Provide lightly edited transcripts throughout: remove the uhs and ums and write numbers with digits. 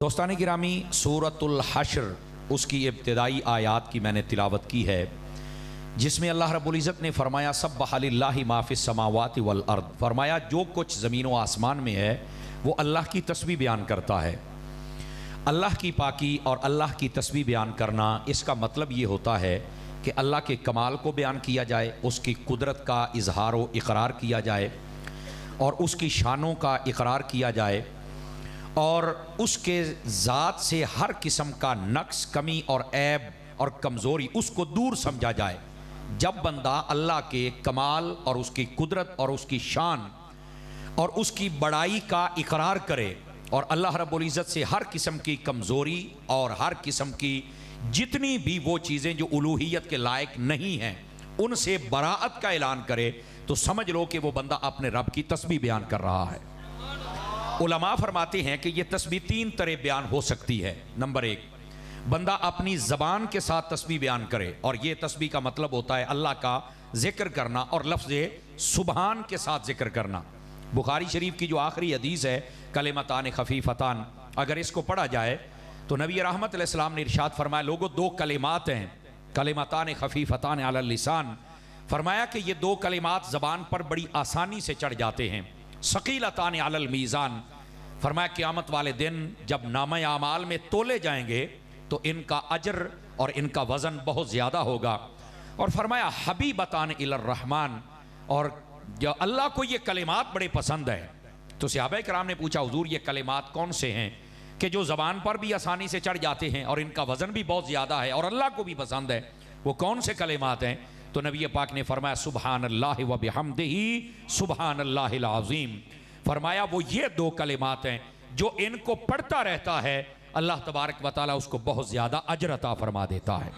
دوستان گرامی، سورۃ الحشر اس کی ابتدائی آیات کی میں نے تلاوت کی ہے، جس میں اللہ رب العزت نے فرمایا سبح للہ ما فی السماوات والارض، فرمایا جو کچھ زمین و آسمان میں ہے وہ اللہ کی تسبیح بیان کرتا ہے۔ اللہ کی پاکی اور اللہ کی تسبیح بیان کرنا، اس کا مطلب یہ ہوتا ہے کہ اللہ کے کمال کو بیان کیا جائے، اس کی قدرت کا اظہار و اقرار کیا جائے اور اس کی شانوں کا اقرار کیا جائے اور اس کے ذات سے ہر قسم کا نقص، کمی اور عیب اور کمزوری اس کو دور سمجھا جائے۔ جب بندہ اللہ کے کمال اور اس کی قدرت اور اس کی شان اور اس کی بڑائی کا اقرار کرے اور اللہ رب العزت سے ہر قسم کی کمزوری اور ہر قسم کی جتنی بھی وہ چیزیں جو الوہیت کے لائق نہیں ہیں ان سے براءت کا اعلان کرے، تو سمجھ لو کہ وہ بندہ اپنے رب کی تسبیح بیان کر رہا ہے۔ علماء فرماتے ہیں کہ یہ تسبیح تین طرح بیان ہو سکتی ہے۔ نمبر ایک، بندہ اپنی زبان کے ساتھ تسبیح بیان کرے، اور یہ تسبیح کا مطلب ہوتا ہے اللہ کا ذکر کرنا اور لفظ سبحان کے ساتھ ذکر کرنا۔ بخاری شریف کی جو آخری حدیث ہے کلمتان خفیفتان، اگر اس کو پڑھا جائے تو نبی رحمت علیہ السلام نے ارشاد فرمایا لوگوں دو کلمات ہیں، کلمتان خفیفتان علی اللسان، فرمایا کہ یہ دو کلمات زبان پر بڑی آسانی سے چڑھ جاتے ہیں، ثقیلتان علی المیزان، فرمایا قیامت والے دن جب نامہ اعمال میں تولے جائیں گے تو ان کا اجر اور ان کا وزن بہت زیادہ ہوگا، اور فرمایا حبیبتان الی الرحمن، اور جو اللہ کو یہ کلمات بڑے پسند ہے۔ تو صحابہ کرام نے پوچھا حضور یہ کلمات کون سے ہیں کہ جو زبان پر بھی آسانی سے چڑھ جاتے ہیں اور ان کا وزن بھی بہت زیادہ ہے اور اللہ کو بھی پسند ہے، وہ کون سے کلمات ہیں؟ تو نبی پاک نے فرمایا سبحان اللہ و بحمدہ سبحان اللہ العظیم، فرمایا وہ یہ دو کلمات ہیں جو ان کو پڑھتا رہتا ہے اللہ تبارک و تعالیٰ اس کو بہت زیادہ اجر عطا فرما دیتا ہے۔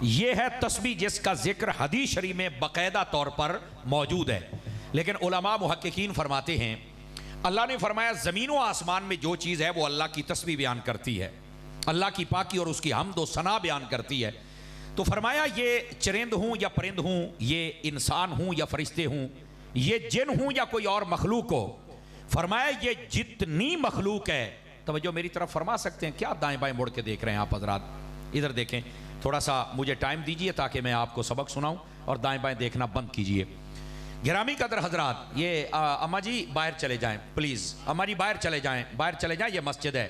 یہ ہے تسبیح جس کا ذکر حدیث شریف میں باقاعدہ طور پر موجود ہے، لیکن علماء محققین فرماتے ہیں اللہ نے فرمایا زمین و آسمان میں جو چیز ہے وہ اللہ کی تسبیح بیان کرتی ہے، اللہ کی پاکی اور اس کی حمد و ثنا بیان کرتی ہے۔ تو فرمایا یہ چرند ہوں یا پرند ہوں، یہ انسان ہوں یا فرشتے ہوں، یہ جن ہوں یا کوئی اور مخلوق ہو، فرمایا یہ جتنی مخلوق ہے، توجہ میری طرف فرما سکتے ہیں کیا دائیں بائیں مڑ کے دیکھ رہے ہیں آپ حضرات؟ ادھر دیکھیں، تھوڑا سا مجھے ٹائم دیجئے تاکہ میں آپ کو سبق سناؤں، اور دائیں بائیں دیکھنا بند کیجئے۔ گرامی قدر حضرات، یہ اماں جی باہر چلے جائیں پلیز، اماں جی باہر چلے جائیں، باہر چلے جائیں، یہ مسجد ہے،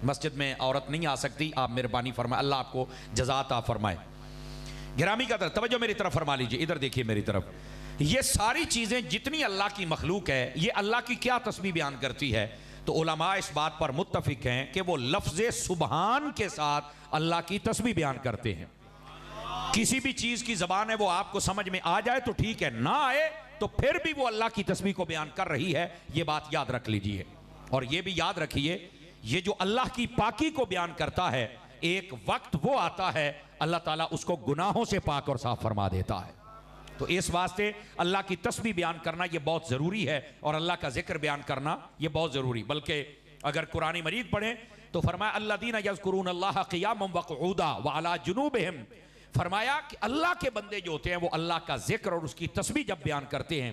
مسجد میں عورت نہیں آ سکتی، آپ مہربانی فرمائیں، اللہ آپ کو جزا عطا فرمائے۔ گرامی قدر توجہ میری طرف فرما لیجئے، ادھر دیکھیے میری طرف، یہ ساری چیزیں جتنی اللہ کی مخلوق ہے یہ اللہ کی کیا تسبیح بیان کرتی ہے؟ تو علماء اس بات پر متفق ہیں کہ وہ لفظ سبحان کے ساتھ اللہ کی تسبیح بیان کرتے ہیں۔ کسی بھی چیز کی زبان ہے وہ آپ کو سمجھ میں آ جائے تو ٹھیک ہے، نہ آئے تو پھر بھی وہ اللہ کی تسبیح کو بیان کر رہی ہے، یہ بات یاد رکھ لیجئے۔ اور یہ بھی یاد رکھیے یہ جو اللہ کی پاکی کو بیان کرتا ہے ایک وقت وہ آتا ہے اللہ تعالیٰ اس کو گناہوں سے پاک اور صاف فرما دیتا ہے۔ تو اس واسطے اللہ کی تسبیح بیان کرنا یہ بہت ضروری ہے، اور اللہ کا ذکر بیان کرنا یہ بہت ضروری، بلکہ اگر قرآن مجید پڑھیں تو فرمایا الذین یذکرون اللہ قیاما وقعودا وعلی جنوبہم، فرمایا کہ اللہ کے بندے جو ہوتے ہیں وہ اللہ کا ذکر اور اس کی تسبیح جب بیان کرتے ہیں،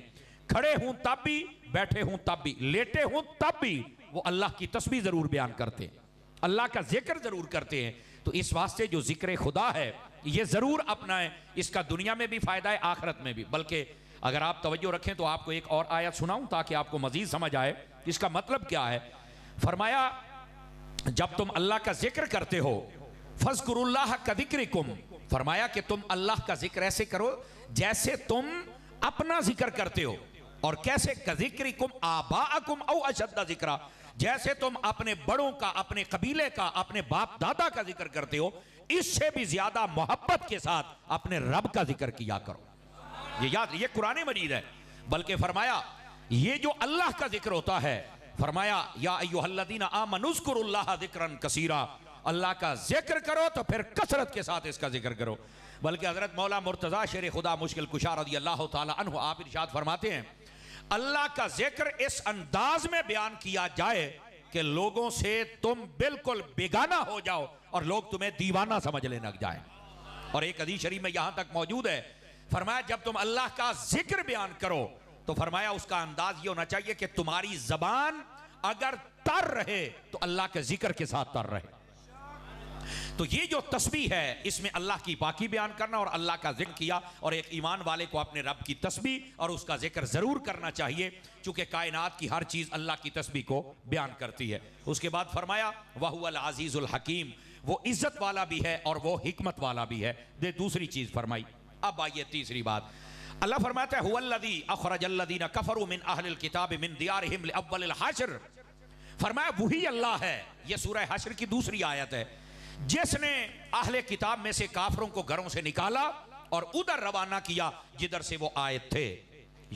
کھڑے ہوں تب بھی، بیٹھے ہوں تب بھی، لیٹے ہوں تب بھی، وہ اللہ کی تسبیح ضرور بیان کرتے ہیں، اللہ کا ذکر ضرور کرتے ہیں۔ تو اس واسطے جو ذکر خدا ہے یہ ضرور اپنائیں، اس کا دنیا میں بھی فائدہ ہے آخرت میں بھی۔ بلکہ اگر آپ توجہ رکھیں تو آپ کو ایک اور آیت سناؤں تاکہ آپ کو مزید سمجھ آئے اس کا مطلب کیا ہے۔ فرمایا جب تم اللہ کا ذکر کرتے ہو فَاذْكُرُوا اللَّهَ كَذِكْرِكُمْ، فرمایا کہ تم اللہ کا ذکر ایسے کرو جیسے تم اپنا ذکر کرتے ہو، اور کیسے كَذِكْرِكُمْ آبَاءَكُمْ أَوْ أَشَدَّ ذِكْرًا، جیسے تم اپنے بڑوں کا، اپنے قبیلے کا، اپنے باپ دادا کا ذکر کرتے ہو، اس سے بھی زیادہ محبت کے ساتھ اپنے رب کا ذکر کیا کرو۔ یہ یاد، یہ قرآن مجید ہے۔ بلکہ فرمایا یہ جو اللہ کا ذکر ہوتا ہے، فرمایا یا ایھا الذین آمنوا اذکروا اللہ ذکرا کثیرا، اللہ کا ذکر کرو تو پھر کثرت کے ساتھ اس کا ذکر کرو۔ بلکہ حضرت مولا مرتضیٰ شیر خدا مشکل کشا رضی اللہ تعالی عنہ آپ ارشاد فرماتے ہیں اللہ کا ذکر اس انداز میں بیان کیا جائے کہ لوگوں سے تم بالکل بیگانہ ہو جاؤ اور لوگ تمہیں دیوانہ سمجھنے لگ جائیں۔ اور ایک حدیث شریف میں یہاں تک موجود ہے، فرمایا جب تم اللہ کا ذکر بیان کرو تو فرمایا اس کا انداز یہ ہونا چاہیے کہ تمہاری زبان اگر تر رہے تو اللہ کے ذکر کے ساتھ تر رہے. تو یہ جو تسبیح ہے اس میں اللہ کی پاکی بیان کرنا اور اللہ کا ذکر کیا, اور ایک ایمان والے کو اپنے رب کی تسبیح اور اس کا ذکر ضرور کرنا چاہیے, چونکہ کائنات کی ہر چیز اللہ کی تسبیح کو بیان کرتی ہے. اس کے بعد فرمایا وَهُوَ الْعَزِيزُ الْحَكِيمُ, وہ عزت والا بھی ہے اور وہ حکمت والا بھی ہے. دوسری چیز فرمائی. اب آئیے تیسری بات. اللہ فرماتا ہے هُوَ الَّذِي أَخْرَجَ الَّذِينَ كَفَرُوا مِنْ أَهْلِ الْكِتَابِ مِنْ دِيَارِهِمْ لِأَوَّلِ الْحَشْرِ, فرمایا وہی اللہ ہے. یہ سورہ حشر کی دوسری آیت ہے, جس نے اہل کتاب میں سے کافروں کو گھروں سے نکالا اور ادھر روانہ کیا جدھر سے وہ آیت تھے.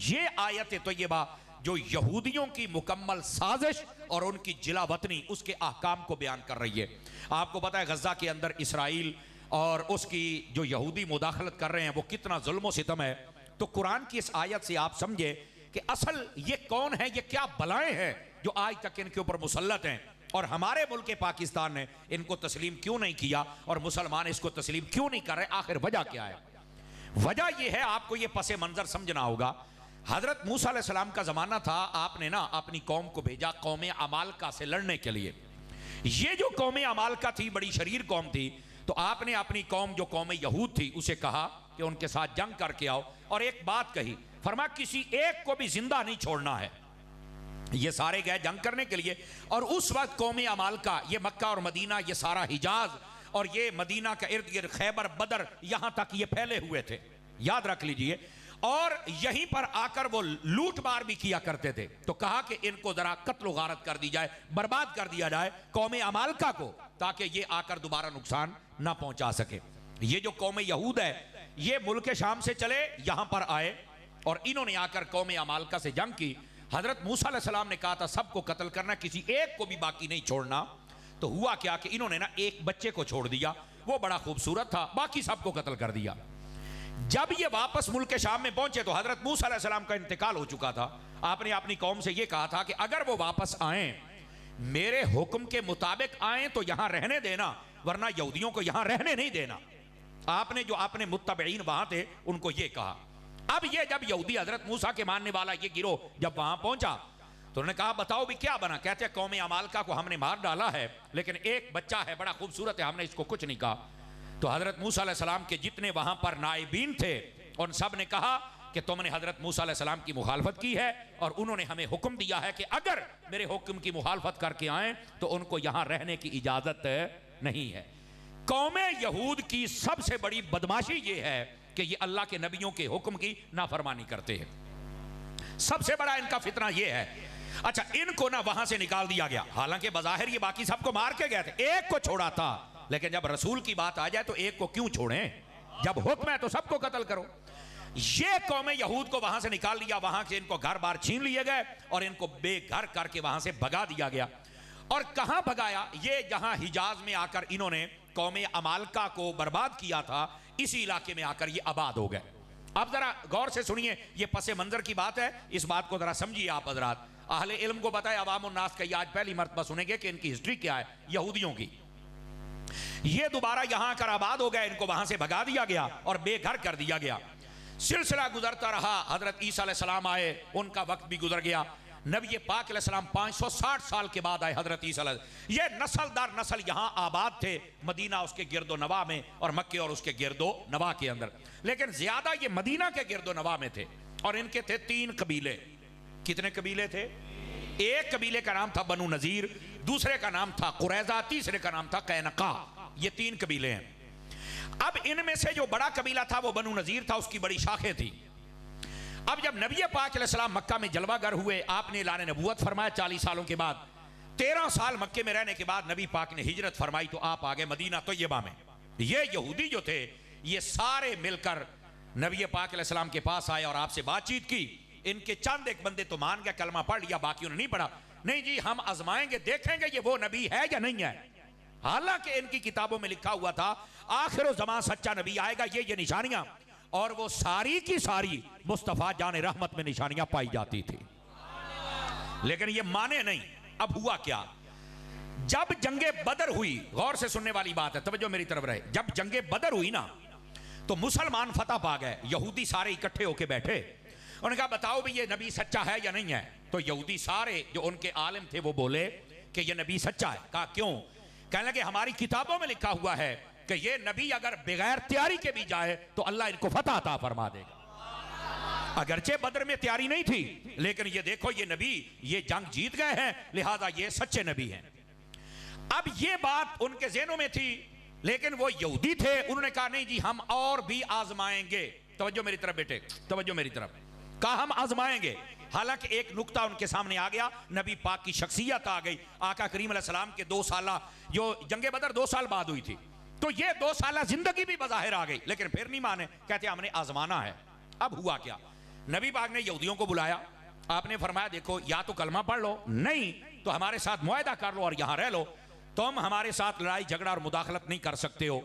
یہ آیت طیبہ جو یہودیوں کی مکمل سازش اور ان کی جلا وطنی اس کے احکام کو بیان کر رہی ہے. آپ کو پتہ ہے غزہ کے اندر اسرائیل اور اس کی جو یہودی مداخلت کر رہے ہیں وہ کتنا ظلم و ستم ہے. تو قرآن کی اس آیت سے آپ سمجھے کہ اصل یہ کون ہے, یہ کیا بلائیں ہیں جو آج تک ان کے اوپر مسلط ہیں, اور ہمارے ملک پاکستان نے ان کو تسلیم کیوں نہیں کیا اور مسلمان اس کو تسلیم کیوں نہیں کر رہے. آخر وجہ کیا ہے؟ وجہ یہ ہے, آپ کو یہ پس منظر سمجھنا ہوگا. حضرت موسیٰ علیہ السلام کا زمانہ تھا, آپ نے نا اپنی قوم کو بھیجا قوم عمالقہ سے لڑنے کے لیے. یہ جو قوم عمالقہ تھی بڑی شریر قوم تھی, تو آپ نے اپنی قوم جو قوم یہود تھی اسے کہا کہ ان کے ساتھ جنگ کر کے آؤ, اور ایک بات کہی, فرمایا کسی ایک کو بھی زندہ نہیں چھوڑنا ہے. یہ سارے گئے جنگ کرنے کے لیے, اور اس وقت قوم عمالقہ یہ مکہ اور مدینہ, یہ سارا حجاز اور یہ مدینہ کا ارد گرد خیبر بدر یہاں تک یہ پھیلے ہوئے تھے, یاد رکھ لیجئے, اور یہیں پر آ کر وہ لوٹ مار بھی کیا کرتے تھے. تو کہا کہ ان کو ذرا قتل و غارت کر دی جائے, برباد کر دیا جائے قوم عمالقہ کو, تاکہ یہ آ کر دوبارہ نقصان نہ پہنچا سکے. یہ جو قوم یہود ہے یہ ملک شام سے چلے یہاں پر آئے, اور انہوں نے آ کر قوم عمالقہ سے جنگ کی. حضرت موسیٰ علیہ السلام نے کہا تھا سب کو قتل کرنا, کسی ایک کو بھی باقی نہیں چھوڑنا. تو ہوا کیا کہ انہوں نے نا ایک بچے کو چھوڑ دیا, وہ بڑا خوبصورت تھا, باقی سب کو قتل کر دیا. جب یہ واپس ملک شام میں پہنچے تو حضرت موسیٰ علیہ السلام کا انتقال ہو چکا تھا. آپ نے اپنی قوم سے یہ کہا تھا کہ اگر وہ واپس آئیں میرے حکم کے مطابق آئیں تو یہاں رہنے دینا, ورنہ یہودیوں کو یہاں رہنے نہیں دینا. آپ نے جو اپنے متبعین وہاں تھے ان کو یہ کہا. اب یہ جب یہودی حضرت موسیٰ کے ماننے والا یہ گروہ جب وہاں پہنچا تو انہوں نے کہا بتاؤ بھی کیا بنا. کہتے ہیں قوم عمالقہ کو ہم نے مار ڈالا ہے, لیکن ایک بچہ ہے بڑا خوبصورت ہے, ہم نے اس کو کچھ نہیں کہا. تو حضرت موسیٰ علیہ السلام کے جتنے وہاں پر نائبین تھے ان سب نے کہا کہ تم نے حضرت موسیٰ علیہ السلام کی مخالفت کی ہے, اور انہوں نے ہمیں حکم دیا ہے کہ اگر میرے حکم کی مخالفت کر کے آئیں تو ان کو یہاں رہنے کی اجازت نہیں ہے. قوم یہود کی سب سے بڑی بدماشی یہ ہے کہ یہ اللہ کے نبیوں کے حکم کی نافرمانی کرتے ہیں. سب سے بڑا ان کا فتنہ یہ ہے. اچھا, ان کو نہ وہاں سے نکال دیا گیا, حالانکہ بظاہر یہ باقی سب کو مار کے گئے تھے, ایک کو چھوڑا تھا, لیکن جب رسول کی بات آ جائے تو ایک کو کیوں چھوڑیں, جب حکم ہے تو سب کو قتل کرو. یہ قوم یہود کو وہاں سے نکال لیا, وہاں سے ان کو گھر بار چھین لیے گئے اور ان کو بے گھر کر کے وہاں سے بھگا دیا گیا. اور کہاں بھگایا؟ یہ جہاں حجاز میں آ کر انہوں نے قوم عمالقہ کو برباد کیا تھا, اسی علاقے میں آ کر یہ آباد ہو گئے. اب ذرا غور سے سنیے, یہ پس منظر کی بات ہے, اس بات کو ذرا سمجھیے آپ حضرات. اہل علم کو بتائے, عوام الناس کا یہ آج پہلی مرتبہ سنیں گے کہ ان کی ہسٹری کیا ہے یہودیوں کی. یہ دوبارہ یہاں آ کر آباد ہو گئے, ان کو وہاں سے بھگا دیا گیا اور بے گھر کر دیا گیا. سلسلہ گزرتا رہا, حضرت عیسیٰ علیہ السلام آئے, ان کا وقت بھی گزر گیا. نبی پاک علیہ السلام 560 سال کے بعد آئے حضرت عیسیٰ علیہ السلام. یہ نسل در نسل یہاں آباد تھے, مدینہ اس کے گرد و نواح میں اور مکہ اور اس کے گرد و نواح کے اندر, لیکن زیادہ یہ مدینہ کے گرد و نواح میں تھے. اور ان کے تھے 3 قبیلے. کتنے قبیلے تھے؟ ایک قبیلے کا نام تھا بنو نذیر, دوسرے کا نام تھا قریظہ, تیسرے کا نام تھا قینقاع. یہ 3 قبیلے ہیں. اب ان میں سے جو بڑا قبیلہ تھا وہ بنو نذیر تھا, اس کی بڑی شاخیں تھی. اب جب نبی پاک علیہ السلام مکہ میں جلوہ گر ہوئے, آپ نے اعلان نبوت فرمایا 40 سالوں کے بعد. 13 سال مکے میں رہنے کے بعد نبی پاک نے ہجرت فرمائی تو آپ آگئے مدینہ طیبہ میں. یہ یہودی جو تھے یہ سارے مل کر نبی پاک علیہ السلام کے پاس آئے اور آپ سے بات چیت کی. ان کے چند ایک بندے تو مان گئے, کلمہ پڑھ لیا, باقیوں نے نہیں پڑھا. نہیں جی ہم آزمائیں گے, دیکھیں گے یہ وہ نبی ہے یا نہیں ہے. حالانکہ ان کی کتابوں میں لکھا ہوا تھا آخر الزمان سچا نبی آئے گا, یہ نشانیاں, اور وہ ساری کی ساری مصطفیٰ جان رحمت میں نشانیاں پائی جاتی تھی, لیکن یہ مانے نہیں. اب ہوا کیا؟ جب جنگ بدر ہوئی, غور سے سننے والی بات ہے, توجہ میری طرف رہے. جب جنگ بدر ہوئی نا تو مسلمان فتح پا گئے, یہودی سارے اکٹھے ہو کے بیٹھے. انہوں نے کہا بتاؤ بھی یہ نبی سچا ہے یا نہیں ہے. تو یہودی سارے جو ان کے عالم تھے وہ بولے کہ یہ نبی سچا ہے؟ کہا کیوں؟ کہنے لگے ہماری کتابوں میں لکھا ہوا ہے کہ یہ نبی اگر بغیر تیاری کے بھی جائے تو اللہ ان کو فتح عطا فرما دے گا۔ اگرچہ بدر میں تیاری نہیں تھی، لیکن یہ دیکھو یہ نبی یہ جنگ جیت گئے ہیں، لہذا یہ سچے نبی ہیں۔ اب یہ بات ان کے ذہنوں میں تھی، لیکن وہ یہودی تھے، انہوں نے کہا نہیں جی ہم اور بھی آزمائیں گے۔ توجہ میری طرف بیٹے، توجہ میری طرف، کہا ہم آزمائیں گے۔ حالانکہ ایک نقطہ ان کے سامنے آ گیا، نبی پاک کی شخصیت آ گئی۔ آقا کریم علیہ السلام کے 2 سالہ جو جنگ بدر 2 سال بعد ہوئی تھی، تو یہ 2 سالہ زندگی بھی بظاہر آ گئی، لیکن پھر نہیں مانے، کہتے ہم نے آزمانا ہے۔ اب ہوا کیا؟ نبی پاک نے یہودیوں کو بلایا، آپ نے فرمایا دیکھو یا تو کلمہ پڑھ لو، نہیں تو ہمارے ساتھ معاہدہ کر لو اور یہاں رہ لو، تم ہمارے ساتھ لڑائی جھگڑا اور مداخلت نہیں کر سکتے ہو۔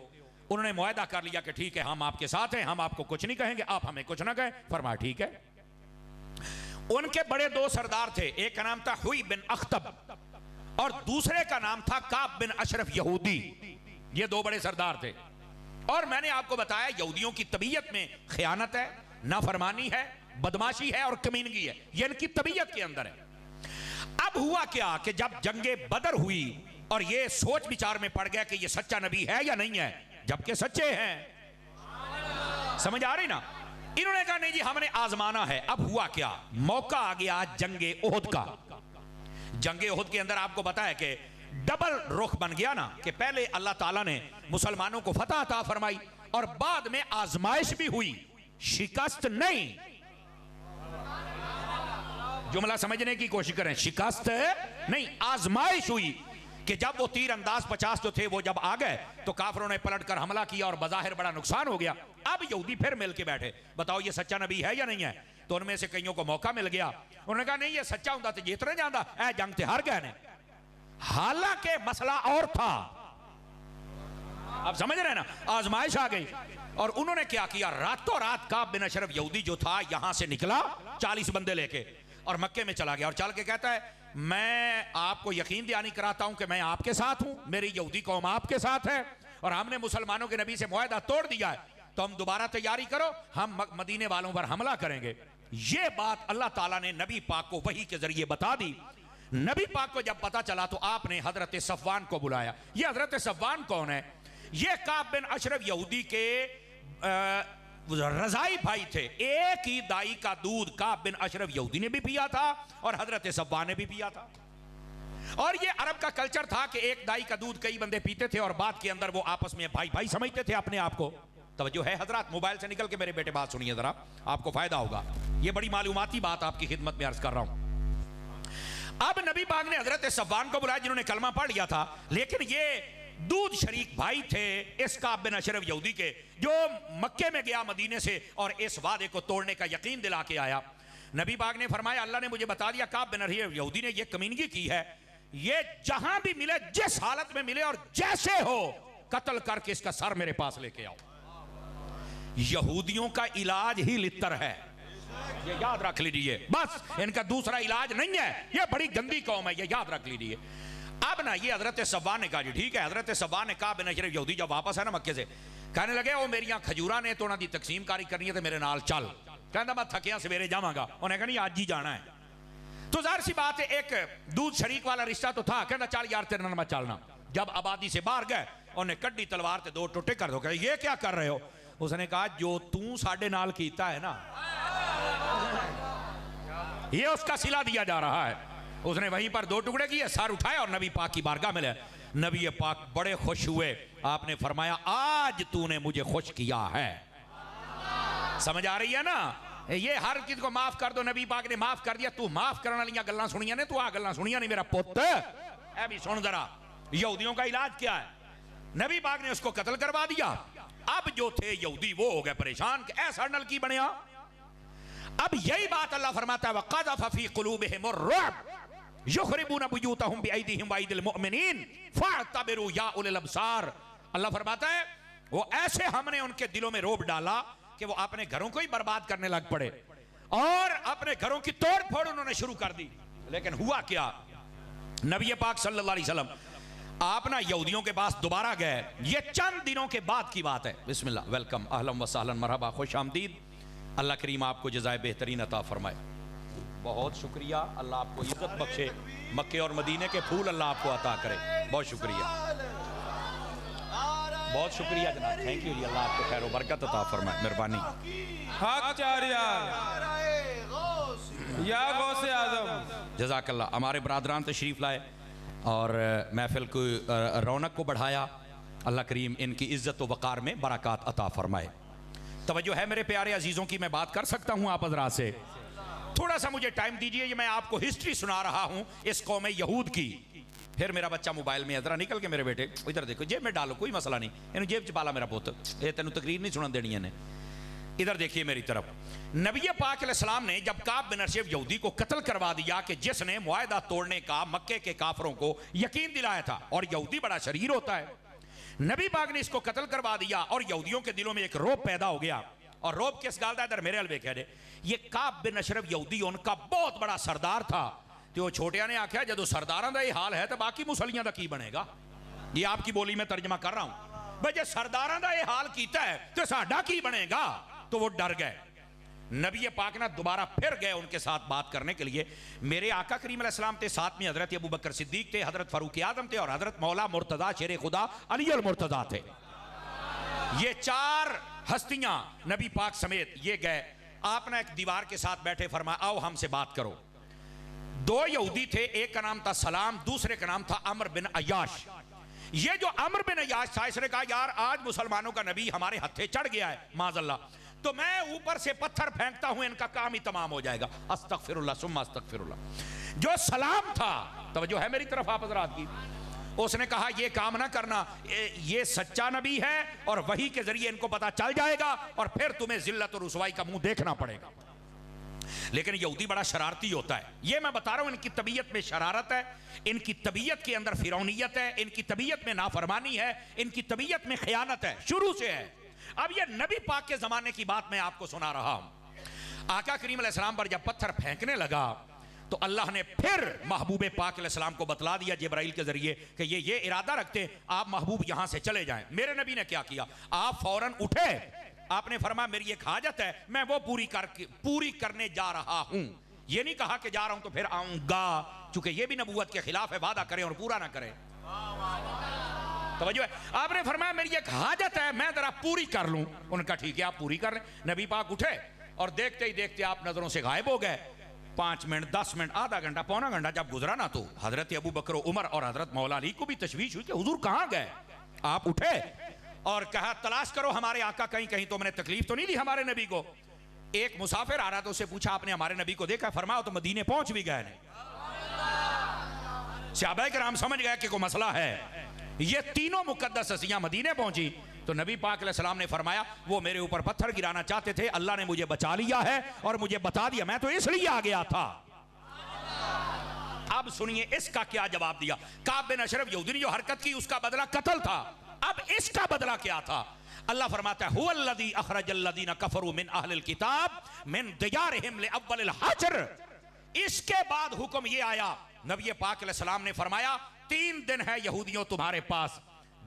انہوں نے معاہدہ کر لیا کہ ٹھیک ہے ہم آپ کے ساتھ ہیں، ہم آپ کو کچھ نہیں کہیں گے، آپ ہمیں کچھ نہ کہیں۔ فرمایا ٹھیک ہے۔ ان کے بڑے 2 سردار تھے، ایک کا نام تھا ہوئی بن اخطب اور دوسرے کا نام تھا کعب بن اشرف یہودی۔ یہ 2 بڑے سردار تھے، اور میں نے آپ کو بتایا یہودیوں کی طبیعت میں خیانت ہے، نافرمانی ہے، بدماشی ہے اور کمینگی ہے، یہ ان کی طبیعت کے اندر ہے۔ اب ہوا کیا کہ جب جنگ بدر ہوئی اور یہ سوچ بچار میں پڑ گیا کہ یہ سچا نبی ہے یا نہیں ہے، جبکہ سچے ہیں، سمجھ آ رہی نا؟ انہوں نے کہا نہیں جی ہم نے آزمانا ہے۔ اب ہوا کیا؟ موقع آ گیا جنگ احد کا۔ جنگ احد کے اندر آپ کو پتا ہے کہ ڈبل رخ بن گیا نا، کہ پہلے اللہ تعالیٰ نے مسلمانوں کو فتح عطا فرمائی اور بعد میں آزمائش بھی ہوئی، شکست نہیں۔ جملہ سمجھنے کی کوشش کریں، شکست نہیں، آزمائش ہوئی کہ جب وہ تیر انداز 50 جو تھے وہ جب آ گئے تو کافروں نے پلٹ کر حملہ کیا اور بظاہر بڑا نقصان ہو گیا۔ اب یہودی پھر مل کے بیٹھے، بتاؤ یہ سچا نبی ہے یا نہیں ہے؟ تو ان میں سے کئیوں کو موقع مل گیا، انہوں نے کہا نہیں یہ سچا ہوں تو جیتنے جاندہ اے جنگ تے ہار گئے نے۔ حالانکہ مسئلہ اور تھا، اب سمجھ رہے ہیں نا، آزمائش آ گئی۔ اور انہوں نے کیا کیا؟ راتوں رات کعب بن اشرف یہودی جو تھا یہاں سے نکلا 40 بندے لے کے اور مکے میں چلا گیا، اور چل کے کہتا ہے میں آپ کو یقین دہانی کراتا ہوں کہ میں آپ کے ساتھ ہوں، میری یہودی قوم آپ کے ساتھ ہے، اور ہم نے مسلمانوں کے نبی سے معاہدہ توڑ دیا ہے، تو ہم دوبارہ تیاری کرو، ہم مدینے والوں پر حملہ کریں گے۔ یہ بات اللہ تعالیٰ نے نبی پاک کو وحی کے ذریعے بتا دی۔ نبی پاک کو جب پتا چلا تو آپ نے حضرت صفوان کو بلایا۔ یہ حضرت صفوان کون ہے؟ یہ کعب بن اشرف یہودی کے رضائی بھائی تھے، ایک ہی دائی کا دودھ کعب بن اشرف یہودی نے بھی پیا تھا اور حضرت صفوان نے بھی پیا تھا۔ اور یہ عرب کا کلچر تھا کہ ایک دائی کا دودھ کئی بندے پیتے تھے اور بعد کے اندر وہ آپس میں بھائی بھائی سمجھتے تھے اپنے آپ کو۔ توجہ ہے حضرات؟ موبائل سے نکل کے میرے بیٹے بات سنیے ذرا، آپ کو فائدہ ہوگا، یہ بڑی معلوماتی بات آپ کی خدمت میں عرض کر رہا ہوں۔ اب نبی پاک نے حضرت صفوان کو بلایا جنہوں نے کلمہ پڑھ لیا تھا، لیکن یہ دودھ شریک بھائی تھے اس کعب بن اشرف یہودی کے، جو مکے میں گیا مدینے سے اور اس وعدے کو توڑنے کا یقین دلا کے آیا۔ نبی پاک نے فرمایا اللہ نے مجھے بتا دیا کعب بن اشرف یہودی نے یہ کمینگی کی ہے، یہ جہاں بھی ملے، جس حالت میں ملے اور جیسے ہو، قتل کر کے اس کا سر میرے پاس لے کے آؤ۔ یہودیوں کا علاج ہی لتر ہے، یہ یاد رکھ لیجئے، بس ان کا دوسرا علاج نہیں ہے، یہ بڑی گندی قوم ہے، یہ یاد رکھ لیجئے۔ اب نا یہ حضرت صفوان نے کہا جی ٹھیک ہے، حضرت صفوان نے کعب بن اشرف یہودی جب واپس ہے نا مکے سے، کہنے لگے وہ میریاں کھجوراں نے تو انہاں دی تقسیم کاری کرنی ہے تے میرے نال چل، کہندا میں تھکیاں سویرے جاواں گا، انہوں نے کہا نہیں آج ہی جانا ہے۔ تو ظاہر سی بات ہے ایک دودھ شریک والا رشتہ تو تھا، کہندا چل یار تیرے نال میں چلنا۔ جب آبادی سے باہر گئے انہوں نے کڈی تلوار تے 2 ٹوٹے کر دو، کہ یہ کیا کر رہے ہو؟ اس نے کہا جو تو ساڈے نال کیتا ہے نا یہ اس کا صلہ دیا جا رہا ہے۔ اس نے وہیں پر 2 ٹکڑے کیے، سر اٹھائے اور نبی پاک کی بارگاہ میں لے۔ نبی پاک بڑے خوش ہوئے، آپ نے فرمایا آج تو نے مجھے خوش کیا ہے۔ سمجھ آ رہی ہے نا؟ یہ ہر چیز کو معاف کر دو، نبی پاک نے معاف کر دیا۔ تو معاف کرنے والیاں گلاں سنیاں نے، تو آ گلاں سنیاں نہیں میرا پوت، اے بھی سن ذرا یہودیوں کا علاج کیا ہے۔ نبی پاک نے اس کو قتل کروا دیا۔ اب جو تھے یہودی وہ ہو گئے پریشان کہ ایسا نل کی بنیا۔ اب یہی بات اللہ فرماتا ہے وَقَذَفَ فِي قُلُوبِهِمُ الرُّعْبَ يُخْرِبُونَ بُيُوتَهُمْ بِأَيْدِيهِمْ وَأَيْدِي الْمُؤْمِنِينَ فَاعْتَبِرُوا يَا أُولِي الْأَبْصَارِ۔ اللہ فرماتا ہے وہ ایسے ہم نے ان کے دلوں میں روب ڈالا کہ وہ اپنے گھروں کو ہی برباد کرنے لگ پڑے اور اپنے گھروں کی توڑ پھوڑ انہوں نے شروع کر دی۔ لیکن ہوا کیا؟ نبی پاک صلی اللہ علیہ وسلم آپ نا یہودیوں کے پاس دوبارہ گئے، یہ چند دنوں کے بعد کی بات ہے۔ بسم اللہ، ویلکم، اہلا و سہلا، مرحبا، خوش آمدید، اللہ کریم آپ کو جزائے بہترین عطا فرمائے۔ بہت شکریہ، اللہ آپ کو عزت بخشے، مکے اور مدینے کے پھول اللہ آپ کو عطا کرے، بہت شکریہ، بہت شکریہ جناب، تھینک یو جی، اللہ آپ کو خیر و برکت عطا فرمائے، مہربانی۔ حق چار یار یا غوث اعظم، جزاک اللہ۔ ہمارے برادران تشریف لائے اور محفل کو رونق کو بڑھایا، اللہ کریم ان کی عزت و وقار میں برکات عطا فرمائے۔ توجہ ہے میرے پیارے عزیزوں کی، میں بات کر سکتا ہوں آپ حضرات سے؟ تھوڑا سا مجھے ٹائم دیجئے، یہ میں آپ کو ہسٹری سنا رہا ہوں اس قوم یہود کی۔ پھر میرا بچہ موبائل میں ذرا نکل کے، میرے بیٹے ادھر دیکھو، جیب میں ڈالو، کوئی مسئلہ نہیں، انہوں جیب چپالا میرا پوت، یہ تینوں تقریر نہیں سنن دینی ہے۔ ادھر دیکھیے میری طرف، نبی پاک علیہ السلام نے جب کعب بن اشرف یہودی کو قتل کروا دیا کہ جس نے معاہدہ توڑنے کا مکے کے کافروں کو یقین دلایا تھا، اور یہودی بڑا شریر ہوتا ہے، نبی پاک نے اس کو قتل کروا دیا اور یہودیوں کے دلوں میں ایک رعب پیدا ہو گیا۔ اور رعب کس گال دا ادھر میرے الوے کہہ دے، یہ کعب بن اشرف یہودی ان کا بہت بڑا سردار تھا، تو وہ چھوٹیاں نے آکھیا جدو سرداراں دا یہ حال ہے تو باقی مسلیاں دا کی بنے گا؟ یہ آپ کی بولی میں ترجمہ کر رہا ہوں، بھئی جے سرداراں دا یہ حال کیتا ہے تو ساڈا کی بنے گا؟ تو وہ ڈر گئے۔ نبی پاک نے دوبارہ پھر گئے ان کے ساتھ بات کرنے کے لیے۔ میرے آقا کریم علیہ السلام تھے، ساتھ میں حضرت ابو بکر صدیق تھے، حضرت فاروق اعظم تھے، اور حضرت مولا مرتضیٰ شیر خدا علی المرتضیٰ تھے۔ یہ چار ہستیاں نبی پاک سمیت یہ گئے، آپ نے ایک دیوار کے ساتھ بیٹھے، فرمایا آؤ ہم سے بات کرو۔ دو یہودی تھے، ایک کا نام تھا سلام، دوسرے کا نام تھا عمر بن عیاش۔ یہ جو عمر بن عیاش تھا، اس نے کہا یار آج مسلمانوں کا نبی ہمارے ہتھے چڑھ گیا ہے معاذ اللہ، تو میں اوپر سے پتھر پھینکتا ہوں، ان کا کام ہی تمام ہو جائے گا۔ استغفر اللہ ثم استغفر اللہ۔ جو سلام تھا، توجہ ہے میری طرف آپ حضرات کی، اس نے کہا یہ کام نہ کرنا، یہ سچا نبی ہے اور وحی کے ذریعے ان کو پتا چل جائے گا اور پھر تمہیں ذلت اور رسوائی کا منہ دیکھنا پڑے گا۔ لیکن یہودی بڑا شرارتی ہوتا ہے، یہ میں بتا رہا ہوں، ان کی طبیعت میں شرارت ہے، ان کی طبیعت کے اندر فرعونیت ہے، ان کی طبیعت میں نافرمانی ہے، ان کی طبیعت میں خیانت ہے، شروع سے ہے۔ اب یہ نبی پاک کے زمانے کی بات میں آپ کو سنا رہا ہوں۔ آقا کریم علیہ السلام پر جب پتھر پھینکنے لگا تو اللہ نے پھر محبوب پاک علیہ السلام کو بتلا دیا جبرائیل کے ذریعے کہ یہ ارادہ رکھتے آپ محبوب یہاں سے چلے جائیں۔ میرے نبی نے کیا کیا؟ آپ فوراً اٹھے، آپ نے فرمایا میری ایک حاجت ہے، میں وہ پوری کرنے جا رہا ہوں۔ یہ نہیں کہا کہ جا رہا ہوں تو پھر آؤں گا، چونکہ یہ بھی نبوت کے خلاف ہے، وعدہ کرے اور پورا نہ کرے۔ توجہ ہے، آپ نے فرمایا میری ایک حاجت ہے، میں ذرا پوری کر لوں۔ ان کا ٹھیک ہے آپ پوری کر لیں۔ نبی پاک اٹھے اور دیکھتے ہی دیکھتے آپ نظروں سے غائب ہو گئے۔ 5 منٹ 10 منٹ آدھا گھنٹہ پونا گھنٹہ جب گزرا نا، تو حضرت ابو بکر و عمر اور حضرت مولا علی کو بھی تشویش ہوئی کہ حضور کہاں گئے۔ آپ اٹھے اور کہا تلاش کرو ہمارے آقا، کہیں تم نے تکلیف تو نہیں دی ہمارے نبی کو۔ ایک مسافر آ رہا تو اسے پوچھا آپ نے ہمارے نبی کو دیکھا؟ فرمایا تو مدینے پہنچ بھی گئے نہیں۔ صحابہ کرام سمجھ گئے کہ کوئی مسئلہ ہے۔ یہ تینوں مقدس ہستیاں مدینے پہنچی تو نبی پاک علیہ السلام نے فرمایا وہ میرے اوپر پتھر گرانا چاہتے تھے، اللہ نے مجھے بچا لیا ہے اور مجھے بتا دیا، میں تو اس لیے آ گیا تھا۔ اب سنیے اس کا کیا جواب دیا۔ کعب بن اشرف یہودی نے جو حرکت کی اس کا بدلہ قتل تھا، اب اس کا بدلہ کیا تھا؟ اللہ فرماتا ہے هو الذی اخرج الذین کفروا من اہل الکتاب من دیارہم لاول الحشر۔ اس کے بعد حکم یہ آیا، نبی پاک علیہ السلام نے فرمایا 3 دن ہے یہودیوں تمہارے پاس،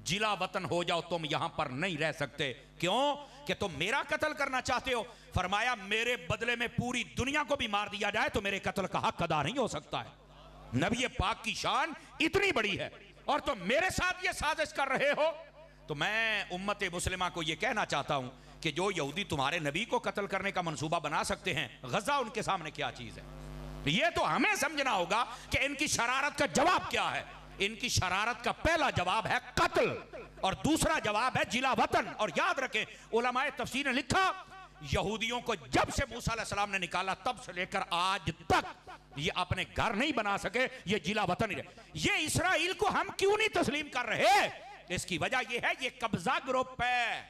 جلا وطن ہو جاؤ، تم یہاں پر نہیں رہ سکتے۔ کیوں کہ تم میرا قتل کرنا چاہتے ہو؟ فرمایا میرے بدلے میں پوری دنیا کو بھی مار دیا جائے تو میرے قتل کا حق ادا نہیں ہو سکتا ہے۔ نبی پاک کی شان اتنی بڑی ہے اور تم میرے ساتھ یہ سازش کر رہے ہو۔ تو میں امت مسلمہ کو یہ کہنا چاہتا ہوں کہ جو یہودی تمہارے نبی کو قتل کرنے کا منصوبہ بنا سکتے ہیں، غزہ ان کے سامنے کیا چیز ہے؟ یہ تو ہمیں سمجھنا ہوگا کہ ان کی شرارت کا جواب کیا ہے۔ ان کی شرارت کا پہلا جواب ہے قتل اور دوسرا جواب ہے جلا وطن۔ اور یاد رکھیں علماء تفسیر نے لکھا یہودیوں کو جب سے موسیٰ علیہ السلام نے نکالا تب سے لے کر آج تک یہ اپنے گھر نہیں بنا سکے، یہ جلا وطن ہی رہے۔ یہ اسرائیل کو ہم کیوں نہیں تسلیم کر رہے؟ اس کی وجہ یہ ہے یہ قبضہ گروپ ہے۔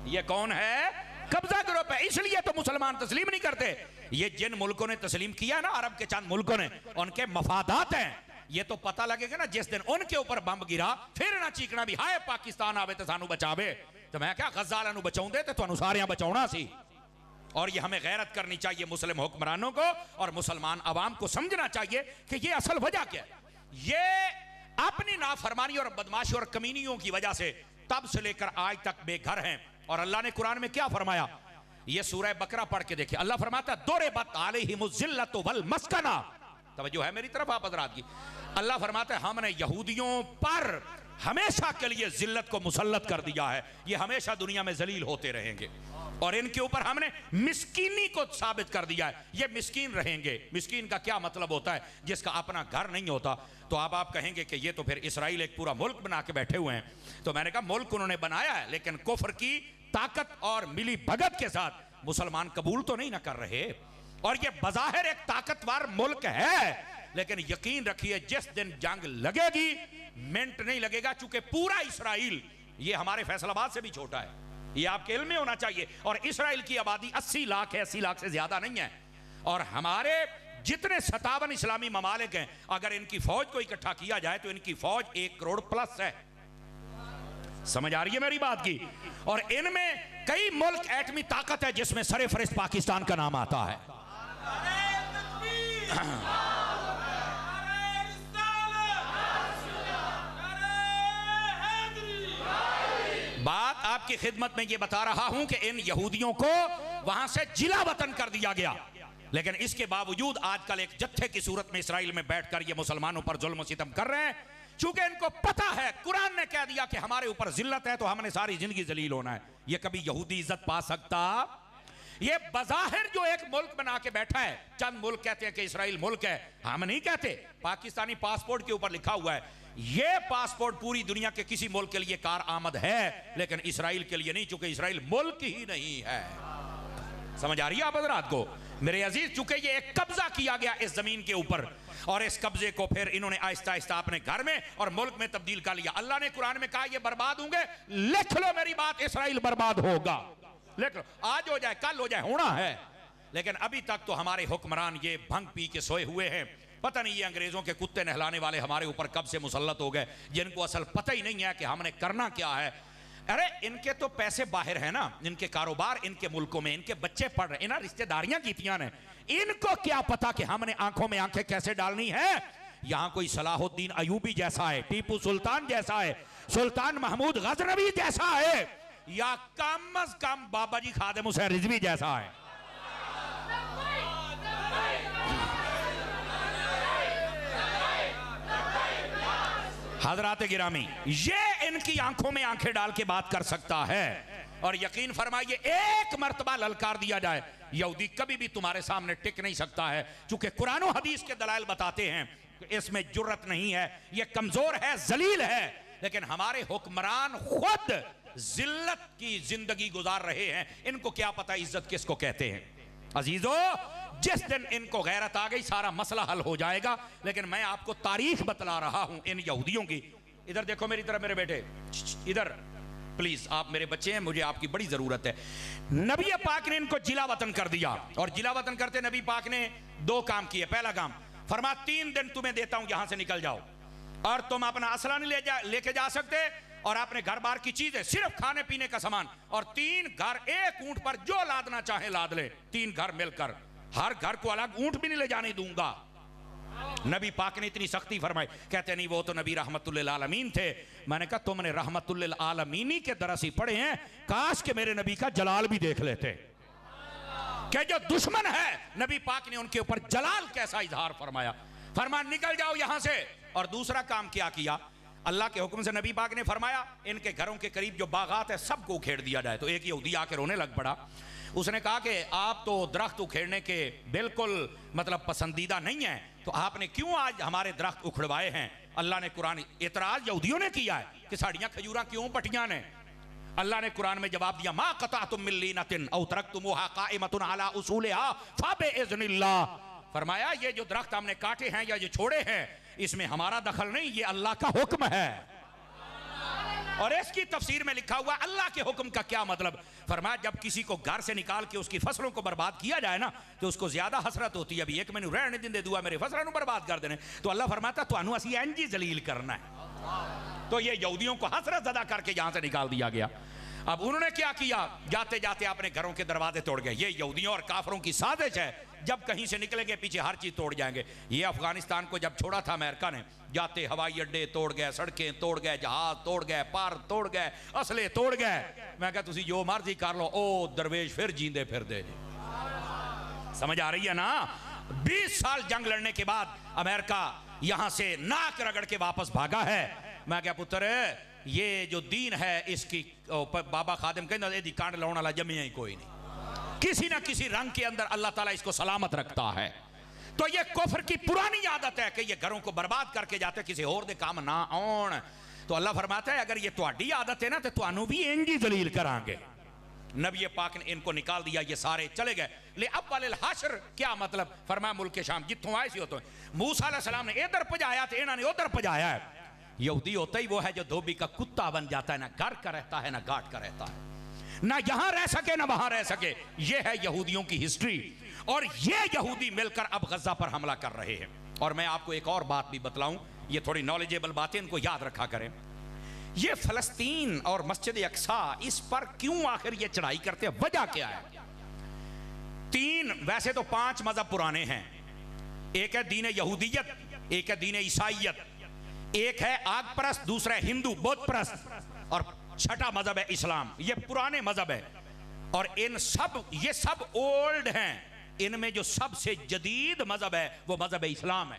یہ کون ہے؟ قبضہ گروپ ہے، اس لیے تو مسلمان تسلیم نہیں کرتے۔ یہ جن ملکوں نے تسلیم کیا نا، عرب کے چند ملکوں نے، ان کے مفادات ہیں۔ یہ تو پتہ لگے گا نا جس دن ان کے اوپر بمب گرا پھر نہ چیکنا بھی ہائے پاکستان آوے تے سانو بچاوے، تو میں کیا غزہ والوں بچاؤں دے تے تو ساریاں بچاؤنا سی۔ اور یہ ہمیں غیرت کرنی چاہیے مسلم حکمرانوں کو اور مسلمان عوام کو سمجھنا چاہیے کہ یہ اصل وجہ کیا ہے۔ یہ اپنی نافرمانی اور بدماشی اور کمینیوں کی وجہ سے تب سے لے کر آج تک بے گھر ہیں۔ اور اللہ نے قرآن میں کیا فرمایا؟ یہ سورہ بقرہ پڑھ کے دیکھیں، اللہ فرماتا ہے ضربت علیہم الذلۃ والمسکنہ. توجہ ہے میری طرف آپ حضرات کی. اللہ فرماتا ہے ہم نے یہودیوں پر ہمیشہ کے لیے ذلت کو مسلط کر دیا ہے، یہ ہمیشہ دنیا میں ذلیل ہوتے رہیں گے، اور ان کے اوپر ہم نے مسکینی کو ثابت کر دیا ہے، یہ مسکین رہیں گے. مسکین کا کیا مطلب ہوتا ہے؟ جس کا اپنا گھر نہیں ہوتا. تو اب آپ کہیں گے کہ یہ تو پھر اسرائیل ایک پورا ملک بنا کے بیٹھے ہوئے ہیں. تو میں نے کہا ملک انہوں نے بنایا ہے، لیکن کفر کی طاقت اور ملی بھگت کے ساتھ مسلمان قبول تو نہیں نہ کر رہے. اور یہ بظاہر ایک طاقتور ملک ہے، لیکن یقین رکھیے جس دن جنگ لگے گی منٹ نہیں لگے گا، چونکہ پورا اسرائیل یہ ہمارے فیصل آباد سے بھی چھوٹا ہے، یہ آپ کے علم میں ہونا چاہیے. اور اسرائیل کی آبادی 80 لاکھ ہے، 80 لاکھ سے زیادہ نہیں ہے. اور ہمارے جتنے 57 اسلامی ممالک ہیں، اگر ان کی فوج کو اکٹھا کیا جائے تو ان کی فوج 1 کروڑ پلس ہے. سمجھ آ رہی ہے میری بات کی؟ اور ان میں کئی ملک ایٹمی طاقت ہے جس میں سر فہرست پاکستان کا نام آتا ہے. بات آپ کی خدمت میں یہ بتا رہا ہوں کہ ان یہودیوں کو وہاں سے جلا وطن کر دیا گیا، لیکن اس کے باوجود آج کل ایک جتھے کی صورت میں اسرائیل میں بیٹھ کر یہ مسلمانوں پر ظلم و ستم کر رہے ہیں. چونکہ ان کو پتا ہے قرآن نے کہہ دیا کہ ہمارے اوپر ذلت ہے تو ہم نے ساری زندگی ذلیل ہونا ہے. یہ کبھی یہودی عزت پا سکتا؟ یہ بظاہر جو ایک ملک بنا کے بیٹھا ہے، چند ملک کہتے ہیں کہ اسرائیل ملک ہے، ہم نہیں کہتے. پاکستانی پاسپورٹ کے اوپر لکھا ہوا ہے. یہ پاسپورٹ پوری دنیا کے کسی ملک کے لیے کار آمد ہے، لیکن اسرائیل کے لیے نہیں، چونکہ اسرائیل ملک ہی نہیں ہے. سمجھ آ رہی ہے آپ حضرات کو؟ میرے عزیز، چونکہ یہ ایک قبضہ کیا گیا اس زمین کے اوپر، اور اس قبضے کو پھر انہوں نے آہستہ آہستہ اپنے گھر میں اور ملک میں تبدیل کر لیا. اللہ نے قرآن میں کہا یہ برباد ہوں گے. لکھ لو میری بات، اسرائیل برباد ہوگا. لکھ لو، آج ہو جائے کل ہو جائے، ہونا ہے. لیکن ابھی تک تو ہمارے حکمران یہ بھنگ پی کے سوئے ہوئے ہیں. پتہ نہیں یہ انگریزوں کے کتے نہلانے والے ہمارے اوپر کب سے مسلط ہو گئے، جن کو اصل پتہ ہی نہیں ہے کہ ہم نے کرنا کیا ہے. ارے ان کے تو پیسے باہر ہیں نا، ان کے کاروبار ان کے ملکوں میں، ان کے بچے پڑھ رہے ہیں، انہاں رشتہ داریاں کیتیاں نے. ان کو کیا پتا کہ ہم نے آنکھوں میں آنکھیں کیسے ڈالنی ہے. یہاں کوئی صلاح الدین ایوبی جیسا ہے، ٹیپو سلطان جیسا ہے، سلطان محمود غزنوی جیسا ہے، یا کم از کم بابا جی خادم حسین رضوی جیسا ہے. حضرات گرامی، یہ ان کی آنکھوں میں آنکھیں ڈال کے بات کر سکتا ہے. اور یقین فرمائیے ایک مرتبہ للکار دیا جائے، یہودی کبھی بھی تمہارے سامنے ٹک نہیں سکتا ہے، چونکہ قرآن و حدیث کے دلائل بتاتے ہیں کہ اس میں جرت نہیں ہے، یہ کمزور ہے، ذلیل ہے. لیکن ہمارے حکمران خود ذلت کی زندگی گزار رہے ہیں. ان کو کیا پتہ عزت کس کو کہتے ہیں. عزیزو، جس دن ان کو غیرت آ گئی سارا مسئلہ حل ہو جائے گا. لیکن میں آپ کو تاریخ بتلا رہا ہوں ان یہودیوں کی. ادھر دیکھو میری طرف میرے بیٹے، ادھر پلیز، آپ میرے بچے ہیں، مجھے آپ کی بڑی ضرورت ہے. نبی پاک نے ان کو جلا وطن کر دیا، اور جلا وطن کرتے نبی پاک نے 2 کام کیے. پہلا کام فرما 3 دن تمہیں دیتا ہوں یہاں سے نکل جاؤ، اور تم اپنا اسلحہ نہیں لے کے جا سکتے، اور اپنے گھر بار کی چیزیں، صرف کھانے پینے کا سامان، اور 3 گھر، ایک اونٹ پر جو لادنا چاہے لاد لے، 3 گھر مل کر، ہر گھر کو الگ اونٹ بھی نہیں لے جانے دوں گا. نبی پاک نے اتنی سختی فرمائی. کہتے نہیں وہ تو نبی رحمت للعالمین تھے. میں نے کہا تم نے رحمت للعالمینی کے درس ہی پڑھے ہیں، کاش کہ میرے نبی کا جلال بھی دیکھ لیتے کہ جو دشمن ہے نبی پاک نے ان کے اوپر جلال کیسا اظہار فرمایا. فرمان نکل جاؤ یہاں سے. اور دوسرا کام کیا کیا؟ اللہ کے حکم سے نبی پاک نے فرمایا ان کے گھروں کے قریب جو باغات ہیں سب کو اکھیڑ دیا جائے. تو ایک یہودی آ کے رونے لگ پڑا. اس نے کہا کہ آپ تو درخت اکھیڑنے کے بالکل مطلب پسندیدہ نہیں ہیں، تو آپ نے کیوں آج ہمارے درخت اکھڑوائے ہیں؟ اللہ نے قرآن، اعتراض یہودیوں نے کیا ہے کہ ساڑیاں کھجوراں کیوں پٹیاں نے. اللہ نے قرآن میں جواب دیا ما قطعتم من لینۃ او ترکتموها قائمۃ علی اصولها فباذن اللہ. فرمایا یہ جو درخت ہم نے کاٹے ہیں یا جو چھوڑے ہیں اس میں ہمارا دخل نہیں، یہ اللہ کا حکم ہے. اور اس کی تفسیر میں لکھا ہوا اللہ کے حکم کا کیا مطلب. فرمایا جب کسی کو گھر سے نکال کے اس کی فصلوں کو برباد کیا جائے نا تو اس کو زیادہ حسرت ہوتی ہے. ابھی ایک مینو رہنے دن دے دعا میرے فصلوں برباد کر دینے. تو اللہ فرماتا تو انو اسی انجی ذلیل کرنا ہے. تو یہ یہودیوں کو حسرت زدہ کر کے یہاں سے نکال دیا گیا. اب انہوں نے کیا کیا؟ جاتے جاتے اپنے گھروں کے دروازے توڑ گئے. یہ یہودیوں اور کافروں کی سازش ہے, جب کہیں سے نکلیں گے پیچھے ہر چیز توڑ جائیں گے. یہ افغانستان کو جب چھوڑا تھا امریکہ نے, جاتے ہوائی اڈے توڑ گئے, سڑکیں توڑ گئے, جہاز توڑ گئے, پار توڑ گئے, اسلحے توڑ گئے. میں کہا تسی جو مرضی کر لو, او درویش پھر جیندے پھر دے جی. سمجھ آ رہی ہے نا؟ 20 سال جنگ لڑنے کے بعد امریکہ یہاں سے ناک رگڑ کے واپس بھاگا ہے. میں کہا پتر یہ جو دین ہے اس کی بابا خادم کہنا دی کانڈ لاؤن والا جمعیہ ہی کوئی نہیں, کسی نہ کسی رنگ کے اندر اللہ تعالیٰ اس کو سلامت رکھتا ہے. تو یہ کفر کی پرانی عادت ہے کہ یہ گھروں کو برباد کر کے جاتے کسی اور دے کام نہ آن. تو اللہ فرماتا ہے اگر یہ تہاڈی عادت ہے نا تو تانوں بھی انجی ذلیل کران گے. نبی پاک نے ان کو نکال دیا, یہ سارے چلے گئے. لے اول الحشر کیا مطلب؟ فرمایا ملک شام جتوں آئے سی ہوتوں. موسیٰ علیہ السلام نے ادھر پجایا تو انہوں نے ادھر پجایا ہے. یہودی ہوتا ہی وہ ہے جو دھوبی کا کتا بن جاتا ہے, نہ گھر کا رہتا ہے نہ گھاٹ کا رہتا ہے, نہ یہاں رہ سکے نہ وہاں رہ سکے. یہ ہے یہودیوں کی ہسٹری, اور یہ یہودی مل کر اب غزہ پر حملہ کر رہے ہیں. اور میں آپ کو ایک اور بات بھی بتلاؤں, یہ تھوڑی نالجیبل باتیں, ان کو یاد رکھا کریں. یہ فلسطین اور مسجد اقصیٰ, اس پر کیوں آخر یہ چڑھائی کرتے ہیں؟ وجہ کیا ہے؟ 3 ویسے تو 5 مذہب پرانے ہیں. ایک ہے دین یہودیت, ایک ہے دین عیسائیت, ایک ہے آگ پرست, دوسرا ہے ہندو بودھ پرست, اور چھٹا مذہب ہے اسلام. یہ پرانے مذہب ہے, اور یہ سب اولڈ ہیں. ان میں جو سب سے جدید مذہب ہے وہ مذہب اسلام ہے.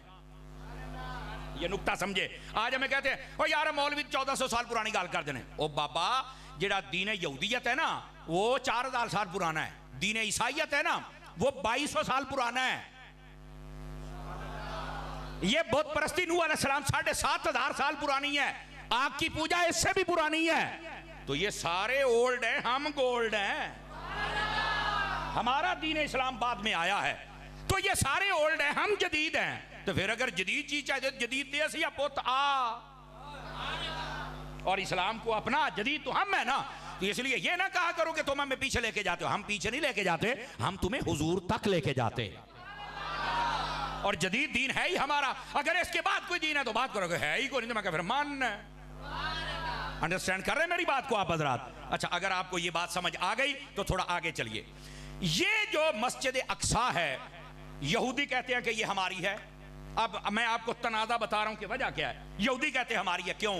یہ نکتہ سمجھے. آج ہمیں کہتے ہیں او یار مولوی 1400 سال پرانی گال کر دینے. او بابا جڑا دین یہودیت ہے نا وہ 4000 سال پرانا ہے, دین عیسائیت ہے نا وہ 2200 سال پرانا ہے. یہ بت پرستی نوح علیہ السلام 7500 سال پرانی ہے, آگ کی پوجا اس سے بھی پرانی ہے. تو یہ سارے اولڈ ہیں, ہم گولڈ ہیں. ہمارا دین اسلام بعد میں آیا ہے, تو یہ سارے اولڈ ہیں, ہم جدید ہیں. تو پھر اگر جدید چیز چاہتے جدید دیس یا پوت آ, اور اسلام کو اپنا جدید تو ہم ہے نا. تو اس لیے یہ نہ کہا کرو کہ تم ہمیں پیچھے لے کے جاتے ہو. ہم پیچھے نہیں لے کے جاتے, ہم تمہیں حضور تک لے کے جاتے, اور جدید دین ہے ہی ہمارا. اگر اس کے بعد کوئی دین ہے تو بات کرو کہ ہے ہی کوئی نہیں, تو میں کہا پھر ماننا ہے. انڈرسٹینڈ کر رہے ہیں میری بات کو آپ حضرات؟ اچھا, اگر آپ کو یہ بات سمجھ آ گئی تو تھوڑا آگے چلیے. یہ جو مسجد اقصیٰ ہے, یہودی کہتے ہیں کہ یہ ہماری ہے. اب میں آپ کو تنازع بتا رہا ہوں کہ وجہ کیا ہے. یہودی کہتے ہیں ہماری ہے. کیوں؟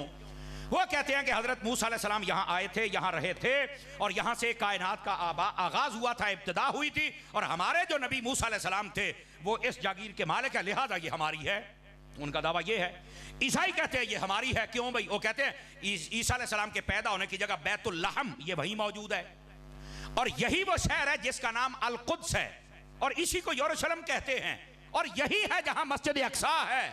وہ کہتے ہیں کہ حضرت موسیٰ علیہ السلام یہاں آئے تھے, یہاں رہے تھے, اور یہاں سے کائنات کا آغاز ہوا تھا, ابتدا ہوئی تھی, اور ہمارے جو نبی موسیٰ علیہ السلام تھے وہ اس جاگیر کے مالک ہے, لہذا یہ ہماری ہے. ان کا دعویٰ یہ ہے. عیسائی کہتے ہیں یہ ہماری ہے. کیوں بھائی؟ وہ کہتے ہیں عیسیٰ علیہ السلام کے پیدا ہونے کی جگہ بیت اللحم یہ وہیں موجود ہے, اور یہی وہ شہر ہے جس کا نام القدس ہے, اور اسی کو یروشلم کہتے ہیں, اور یہی ہے جہاں مسجد اقصیٰ ہے.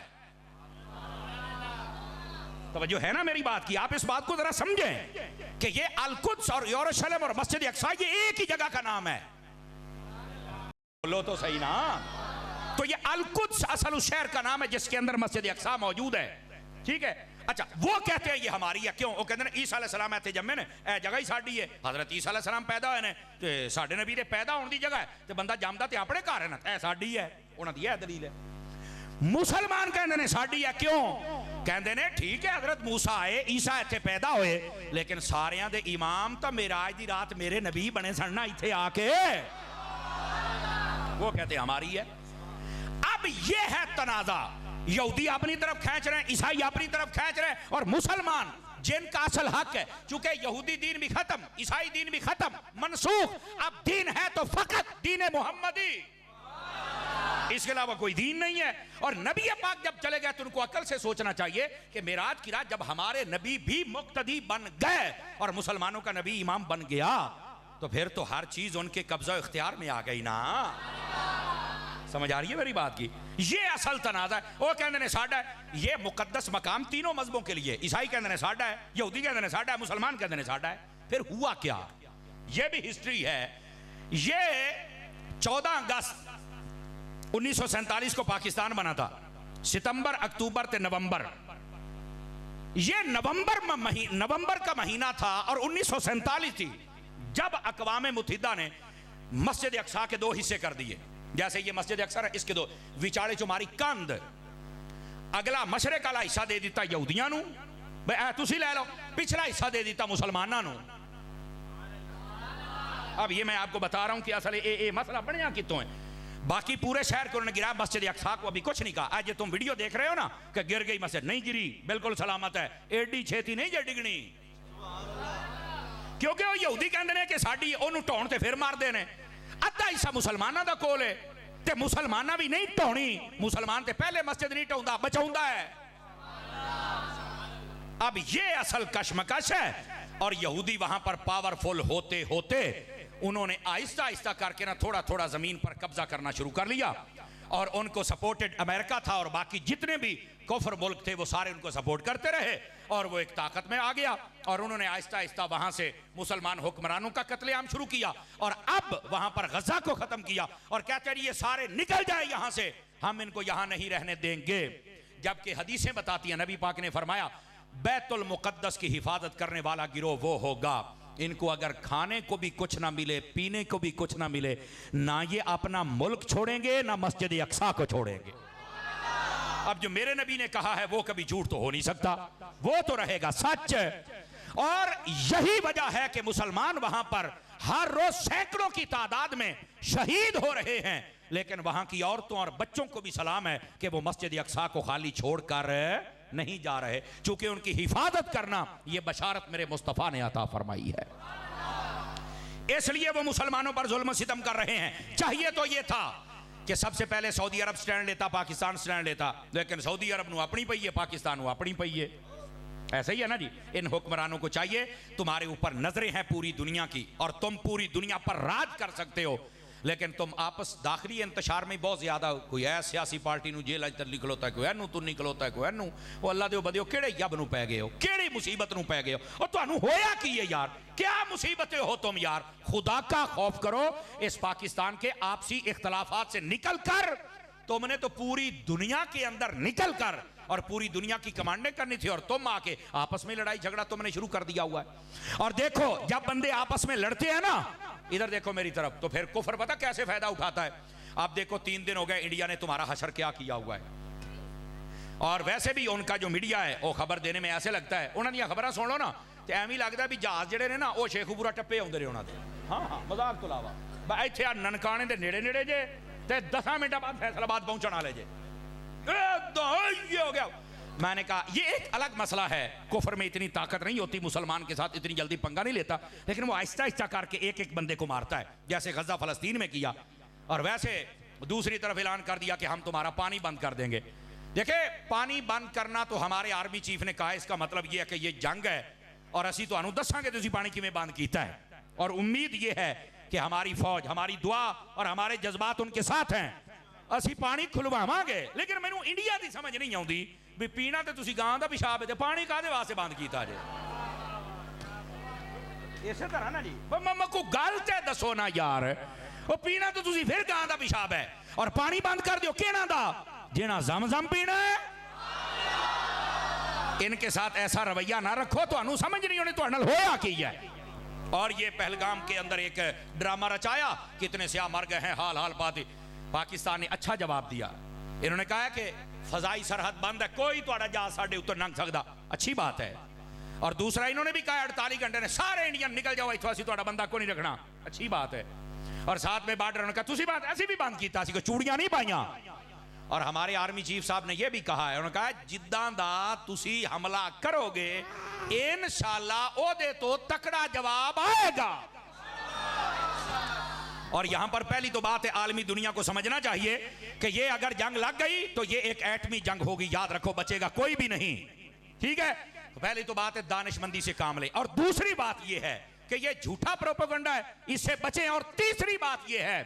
توجہ ہے نا میری بات کی؟ آپ اس بات کو ذرا سمجھیں کہ یہ القدس اور یروشلم اور مسجد اقصیٰ یہ ایک ہی جگہ کا نام ہے. بولو تو صحیح نا. تو یہ القدس اصل اس شہر کا نام ہے جس کے اندر مسجد اقصیٰ موجود ہے. ٹھیک ہے. اچھا, وہ کہتے ہیں یہ ہماری ہے. کیوں؟ وہ کہتے ہیں عیسیٰ علیہ السلام ایتھے جمے نے, اے جگہ ہی ساڈی ہے. حضرت عیسیٰ علیہ السلام پیدا ہوئے نے تے ساڈے نبی دے پیدا ہونے دی جگہ ہے, تے بندہ جمدا تے اپنے گھر ہے نا, اے ساڈی ہے. انہاں دی یہ دلیل ہے. مسلمان کہندے نے ساڈی ہے. کیوں؟ کہندے نے ٹھیک ہے حضرت موسیٰ آئے, عیسیٰ ایتھے پیدا ہوئے, لیکن ساریاں دے امام تا معراج دی رات میرے نبی بنے سن نا ایتھے آ کے. وہ کہتے ہیں ہماری ہے. اب یہ ہے تنازع. یہودی اپنی طرف کھینچ رہے ہیں, عیسائی اپنی طرف کھینچ رہے ہیں, اور مسلمان جن کا اصل حق ہے, چونکہ یہودی دین بھی ختم, عیسائی دین بھی ختم, منسوخ, اب دین ہے تو فقط دین محمدی, اس کے علاوہ کوئی دین نہیں ہے. اور نبی پاک جب چلے گئے تو ان کو عقل سے سوچنا چاہیے کہ معراج کی رات جب ہمارے نبی بھی مقتدی بن گئے اور مسلمانوں کا نبی امام بن گیا, تو پھر تو ہر چیز ان کے قبضہ اختیار میں آ گئی نا. سمجھ آ رہی ہے میری بات کی؟ یہ اصل تنازع ہے. وہ کہندے نے ساڈا ہے, یہ مقدس مقام تینوں مذہبوں کے لیے. عیسائی کہندے نے ساڈا ہے, یہودی کہندے نے ساڈا ہے, مسلمان کہندے نے ساڈا ہے. پھر ہوا کیا؟ یہ بھی ہسٹری ہے. یہ 14 اگست 1947 کو پاکستان بنا تھا. ستمبر, اکتوبر تے نومبر, یہ نومبر کا مہینہ تھا, اور 1947 تھی جب اقوام متحدہ نے مسجد اقصیٰ کے 2 حصے کر دیے. جیسے یہ مسجد اقصیٰ ہے, اس کے 2 وچاڑے چماری کند, اگلا مشرق والا حصہ دے دیتا یہودیاں نو, بھئی تسی لے لو, پچھلا حصہ دے دیتا مسلماناں نو. اب یہ میں آپ کو بتا رہا ہوں کہ اصل مسئلہ بنیا کتوں ہے. باقی پورے شہر کو انہوں نے گرا, مسجد اقصیٰ کو ابھی کچھ نہیں کہا. آج تم ویڈیو دیکھ رہے ہو نا کہ گر گئی مسجد, نہیں گری, بالکل سلامت ہے, ایڈی چھیتی نہیں جے ڈگنی. کیونکہ وہ یہودی کہندے نے کہ ساڈی اونوں ٹھون تے پھر مار دے نے. ادھا حصہ مسلماناں دا کول ہے تے مسلماناں بھی نہیں ٹھونی. مسلمان تے پہلے مسجد نہیں ٹھوندا, بچاوندا ہے. اب یہ اصل کشمکش ہے. اور یہودی وہاں پر پاورفل ہوتے ہوتے انہوں نے آہستہ آہستہ کر کے نا تھوڑا تھوڑا زمین پر قبضہ کرنا شروع کر لیا. اور ان کو سپورٹڈ امریکہ تھا, اور باقی جتنے بھی کفر ملک تھے وہ سارے ان کو سپورٹ کرتے رہے, اور وہ ایک طاقت میں آ گیا. اور انہوں نے آہستہ آہستہ وہاں سے مسلمان حکمرانوں کا قتل عام شروع کیا, اور اب وہاں پر غزہ کو ختم کیا, اور کہتے ہیں یہ سارے نکل جائے یہاں سے, ہم ان کو یہاں نہیں رہنے دیں گے. جبکہ حدیثیں بتاتی ہیں, نبی پاک نے فرمایا بیت المقدس کی حفاظت کرنے والا گروہ وہ ہوگا, ان کو اگر کھانے کو بھی کچھ نہ ملے, پینے کو بھی کچھ نہ ملے, نہ یہ اپنا ملک چھوڑیں گے نہ مسجد اقصیٰ کو چھوڑیں گے. اب جو میرے نبی نے کہا ہے وہ کبھی جھوٹ تو ہو نہیں سکتا, وہ تو رہے گا سچ. اور یہی وجہ ہے کہ مسلمان وہاں پر ہر روز سینکڑوں کی تعداد میں شہید ہو رہے ہیں, لیکن وہاں کی عورتوں اور بچوں کو بھی سلام ہے کہ وہ مسجد اقصیٰ کو خالی چھوڑ کر نہیں جا رہے, چونکہ ان کی حفاظت کرنا یہ بشارت میرے مصطفیٰ نے عطا فرمائی ہے. اس لیے وہ مسلمانوں پر ظلم و ستم کر رہے ہیں. چاہیے تو یہ تھا کہ سب سے پہلے سعودی عرب سٹینڈ لیتا, پاکستان سٹینڈ لیتا, لیکن سعودی عرب نو اپنی پئی ہے, پاکستان نو اپنی پئی ہے. ایسا ہی ہے نا جی. ان حکمرانوں کو چاہیے, تمہارے اوپر نظریں ہیں پوری دنیا کی اور تم پوری دنیا پر راج کر سکتے ہو, لیکن تم آپس داخلی انتشار میں بہت زیادہ, کوئی ہے سیاسی پارٹی نو جیل اندر نکلوتا ہے, کوئی اینو تو نکلوتا ہے, کوئی اینو, وہ اللہ دیو بدیو کیڑے یب نو پے گئے ہو, کیڑی مصیبت نو پے گئے ہو, اور تانوں ہویا کی ہے یار, کیا مصیبتیں ہو تم یار. خدا کا خوف کرو. اس پاکستان کے آپسی اختلافات سے نکل کر تم نے تو پوری دنیا کے اندر نکل کر اور پوری دنیا کی کمانڈیں کرنی تھی, اور تم آ کے آپس میں لڑائی جھگڑا تم نے شروع کر دیا ہوا ہے. اور دیکھو جب بندے آپس میں لڑتے ہیں نا, ادھر دیکھو میری طرف, تو پھر کفر پتہ کیسے فائدہ اٹھاتا ہے. آپ دیکھو 3 دن ہو گئے انڈیا نے تمہارا حشر کیا کیا ہوا ہے. اور ویسے بھی ان کا جو میڈیا ہے وہ خبر دینے میں ایسے لگتا ہے, انہوں نے خبریں سن لو نا تو ایویں لگتا ہے بھی جہاز جڑے نے نا وہ شیخو پورا ٹپے آتے رہے انہوں نے. ہاں ہاں مذاق تو علاوہ اتنے آ ننکانے دے نیڑے نیڑے جے تے 10 منٹ بعد فیصل آباد پہنچنے والے جے. یہ ہو گیا. میں نے کہا یہ ایک الگ مسئلہ ہے, کفر میں اتنی طاقت نہیں ہوتی, مسلمان کے ساتھ اتنی جلدی پنگا نہیں لیتا, لیکن وہ آہستہ آہستہ کر کے ایک ایک بندے کو مارتا ہے, جیسے غزہ فلسطین میں کیا. اور ویسے دوسری طرف اعلان کر دیا کہ ہم تمہارا پانی بند کر دیں گے. دیکھیں پانی بند کرنا تو ہمارے آرمی چیف نے کہا, اس کا مطلب یہ ہے کہ یہ جنگ ہے اور اسی تو انہوں دساں گے تسی پانی کی میں بند کیتا ہے. اور امید یہ ہے کہ ہماری فوج, ہماری دعا اور ہمارے جذبات ان کے ساتھ ہیں, اسی پانی کھلواواں گے. لیکن مینوں انڈیا دی سمجھ نہیں آؤندی بھی پینا تے تسی گاں دا پیشاب ہے, پانی کادے واسطے بند کیتا جے. اسی طرح نا جی کو گل تے دسو نا یار, وہ پینا تو تسی پھر گاں دا پیشاب ہے, اور پانی بند کر دیو کینا دا, جینا زمزم پینا ہے. ان کے ساتھ ایسا رویہ نہ رکھو, تو انہوں سمجھ نہیں ہونے تو انہوں ہویا کی ہے. اور یہ پہلگام کے اندر ایک ڈرامہ رچایا, کتنے سیاہ مر گئے ہیں, حال حال پاتے. پاکستان نے اچھا جواب دیا, انہوں نے کہا کہ فضائی سرحد بند ہے, کوئی تو جہاز ساڑھے اتر ننگ سکتا, اچھی بات ہے. اور دوسرا انہوں نے بھی کہا 48 گھنٹے نے سارے انڈین نکل جاؤ اتوا سی تو بندہ کو نہیں رکھنا, اچھی بات ہے. اور ساتھ میں بارڈر نے کہا تسی بات ایسی بھی بند کیتا سی, کو چوڑیاں نہیں پائیاں. اور ہمارے آرمی چیف صاحب نے یہ بھی کہا ہے, انہوں نے کہا جداں دا تسی حملہ کرو گے انشاءاللہ او دے تو تکڑا جواب آئے گا. اور یہاں پر پہلی تو بات ہے, عالمی دنیا کو سمجھنا چاہیے کہ یہ اگر جنگ لگ گئی تو یہ ایک ایٹمی جنگ ہوگی, یاد رکھو بچے گا کوئی بھی نہیں, ٹھیک ہے. پہلی تو بات ہے دانش مندی سے کام لے, اور دوسری بات یہ ہے کہ یہ جھوٹا پروپیگنڈا ہے, اس سے بچیں. اور تیسری بات یہ ہے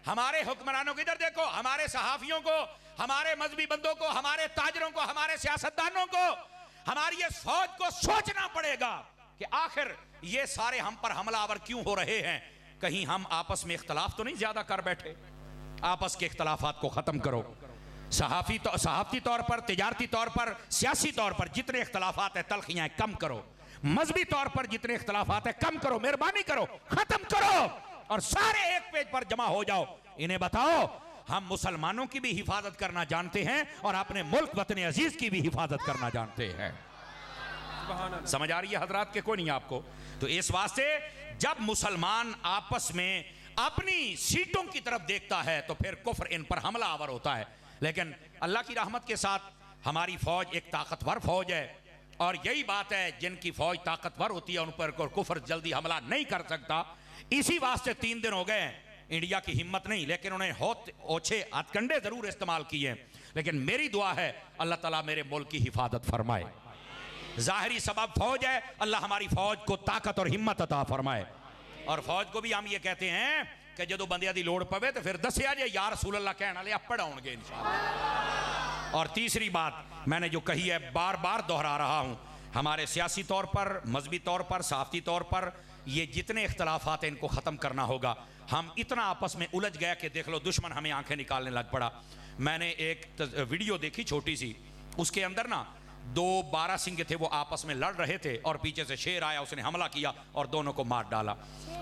ہمارے حکمرانوں کو, ادھر دیکھو ہمارے صحافیوں کو, ہمارے مذہبی بندوں کو, ہمارے تاجروں کو, ہمارے سیاستدانوں کو, ہماری اس فوج کو سوچنا پڑے گا کہ آخر یہ سارے ہم پر حملہ آور کیوں ہو رہے ہیں. کہیں ہم آپس میں اختلاف تو نہیں زیادہ کر بیٹھے. آپس کے اختلافات کو ختم کرو. صحافتی طور پر, تجارتی طور پر, سیاسی طور پر جتنے اختلافات ہیں تلخیاں کم کرو. مذہبی طور پر جتنے اختلافات ہیں کم کرو, مہربانی کرو, ختم کرو, اور سارے ایک پیج پر جمع ہو جاؤ. انہیں بتاؤ ہم مسلمانوں کی بھی حفاظت کرنا جانتے ہیں اور اپنے ملک وطن عزیز کی بھی حفاظت کرنا جانتے ہیں. سمجھ آ رہی ہے حضرات کے کوئی نہیں آپ کو؟ تو اس واسطے جب مسلمان آپس میں اپنی سیٹوں کی طرف دیکھتا ہے تو پھر کفر ان پر حملہ آور ہوتا ہے. لیکن اللہ کی رحمت کے ساتھ ہماری فوج ایک طاقتور فوج ہے، اور یہی بات ہے جن کی فوج طاقتور ہوتی ہے ان پر کفر جلدی حملہ نہیں کر سکتا. اسی واسطے 3 دن ہو گئے ہیں، انڈیا کی ہمت نہیں، لیکن انہیں اوچھے ہتھ کنڈے ضرور استعمال کیے ہیں. لیکن میری دعا ہے اللہ تعالیٰ میرے ملک کی حفاظت فرمائے. ظاہری سبب فوج ہے، اللہ ہماری فوج کو طاقت اور ہمت عطا فرمائے. اور فوج کو بھی ہم یہ کہتے ہیں کہ جدو بندیاں دی لوڑ پوے تو پھر دسیا جے یا رسول اللہ کہنا لے آپ پڑھاؤں گے انشاءاللہ. اور تیسری بات میں نے جو کہی ہے بار بار دہرا رہا ہوں، ہمارے سیاسی طور پر، مذہبی طور پر، صحافتی طور پر یہ جتنے اختلافات ہیں ان کو ختم کرنا ہوگا. ہم اتنا آپس میں الجھ گیا کہ دیکھ لو دشمن ہمیں آنکھیں نکالنے لگ پڑا. میں نے ایک ویڈیو دیکھی چھوٹی سی، اس کے اندر نا 2 باراسنگھ تھے، وہ آپس میں لڑ رہے تھے اور پیچھے سے شیر آیا، اس نے حملہ کیا اور دونوں کو مار ڈالا.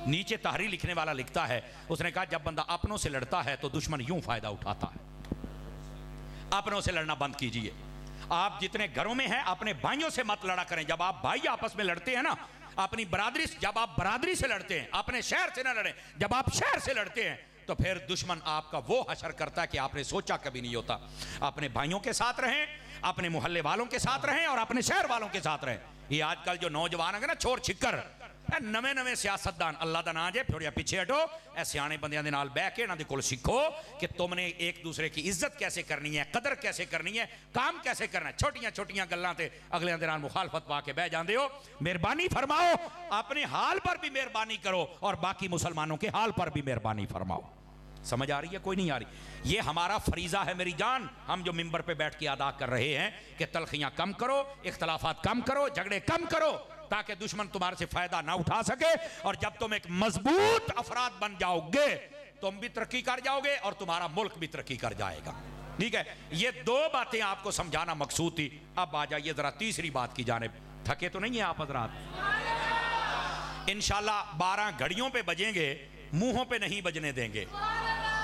نیچے تحریر لکھنے والا لکھتا ہے، اس نے کہا جب بندہ اپنوں سے لڑتا ہے تو دشمن یوں فائدہ اٹھاتا ہے. اپنوں سے لڑنا بند کیجئے. آپ جتنے گھروں میں ہیں اپنے بھائیوں سے مت لڑا کریں. جب آپ بھائی آپس میں لڑتے ہیں نا، اپنی برادری، جب آپ برادری سے لڑتے ہیں اپنے شہر سے نہ لڑیں. جب آپ شہر سے لڑتے ہیں تو پھر دشمن آپ کا وہ حشر کرتا ہے کہ آپ نے سوچا کبھی نہیں ہوتا. اپنے بھائیوں کے ساتھ رہیں، اپنے محلے والوں کے ساتھ رہیں اور اپنے شہر والوں کے ساتھ رہیں. یہ آج کل جو نوجوان ہیں نا چھوڑ چھکر، نویں سیاستدان، اللہ دا نام جے تھوڑا پیچھے ہٹو، اے سیانے بندیاں دے نال بیٹھ کے انہاں دے کول سیکھو کہ تم نے ایک دوسرے کی عزت کیسے کرنی ہے، قدر کیسے کرنی ہے، کام کیسے کرنا ہے. چھوٹیاں چھوٹیاں گلاں تے اگلے دے نال مخالفت پا کے بیٹھ جاندے ہو. مہربانی فرماؤ اپنے حال پر بھی مہربانی کرو اور باقی مسلمانوں کے حال پر بھی مہربانی فرماؤ. سمجھ آ رہی ہے کوئی نہیں آ رہی؟ یہ ہمارا فریضہ ہے میری جان، ہم جو ممبر پہ بیٹھ کے ادا کر رہے ہیں کہ تلخیاں کم کرو، اختلافات کم کرو، جھگڑے کم کرو، تاکہ دشمن تمہارے سے فائدہ نہ اٹھا سکے. اور جب تم ایک مضبوط افراد بن جاؤ گے تم بھی ترقی کر جاؤ گے اور تمہارا ملک بھی ترقی کر جائے گا. ٹھیک ہے، یہ 2 باتیں آپ کو سمجھانا مقصود تھی. اب آ جائیے ذرا تیسری بات کی جانب. تھکے تو نہیں ہیں آپ حضرات؟ انشاءاللہ 12 گھڑیوں پہ بجیں گے، منہوں پہ نہیں بجنے دیں گے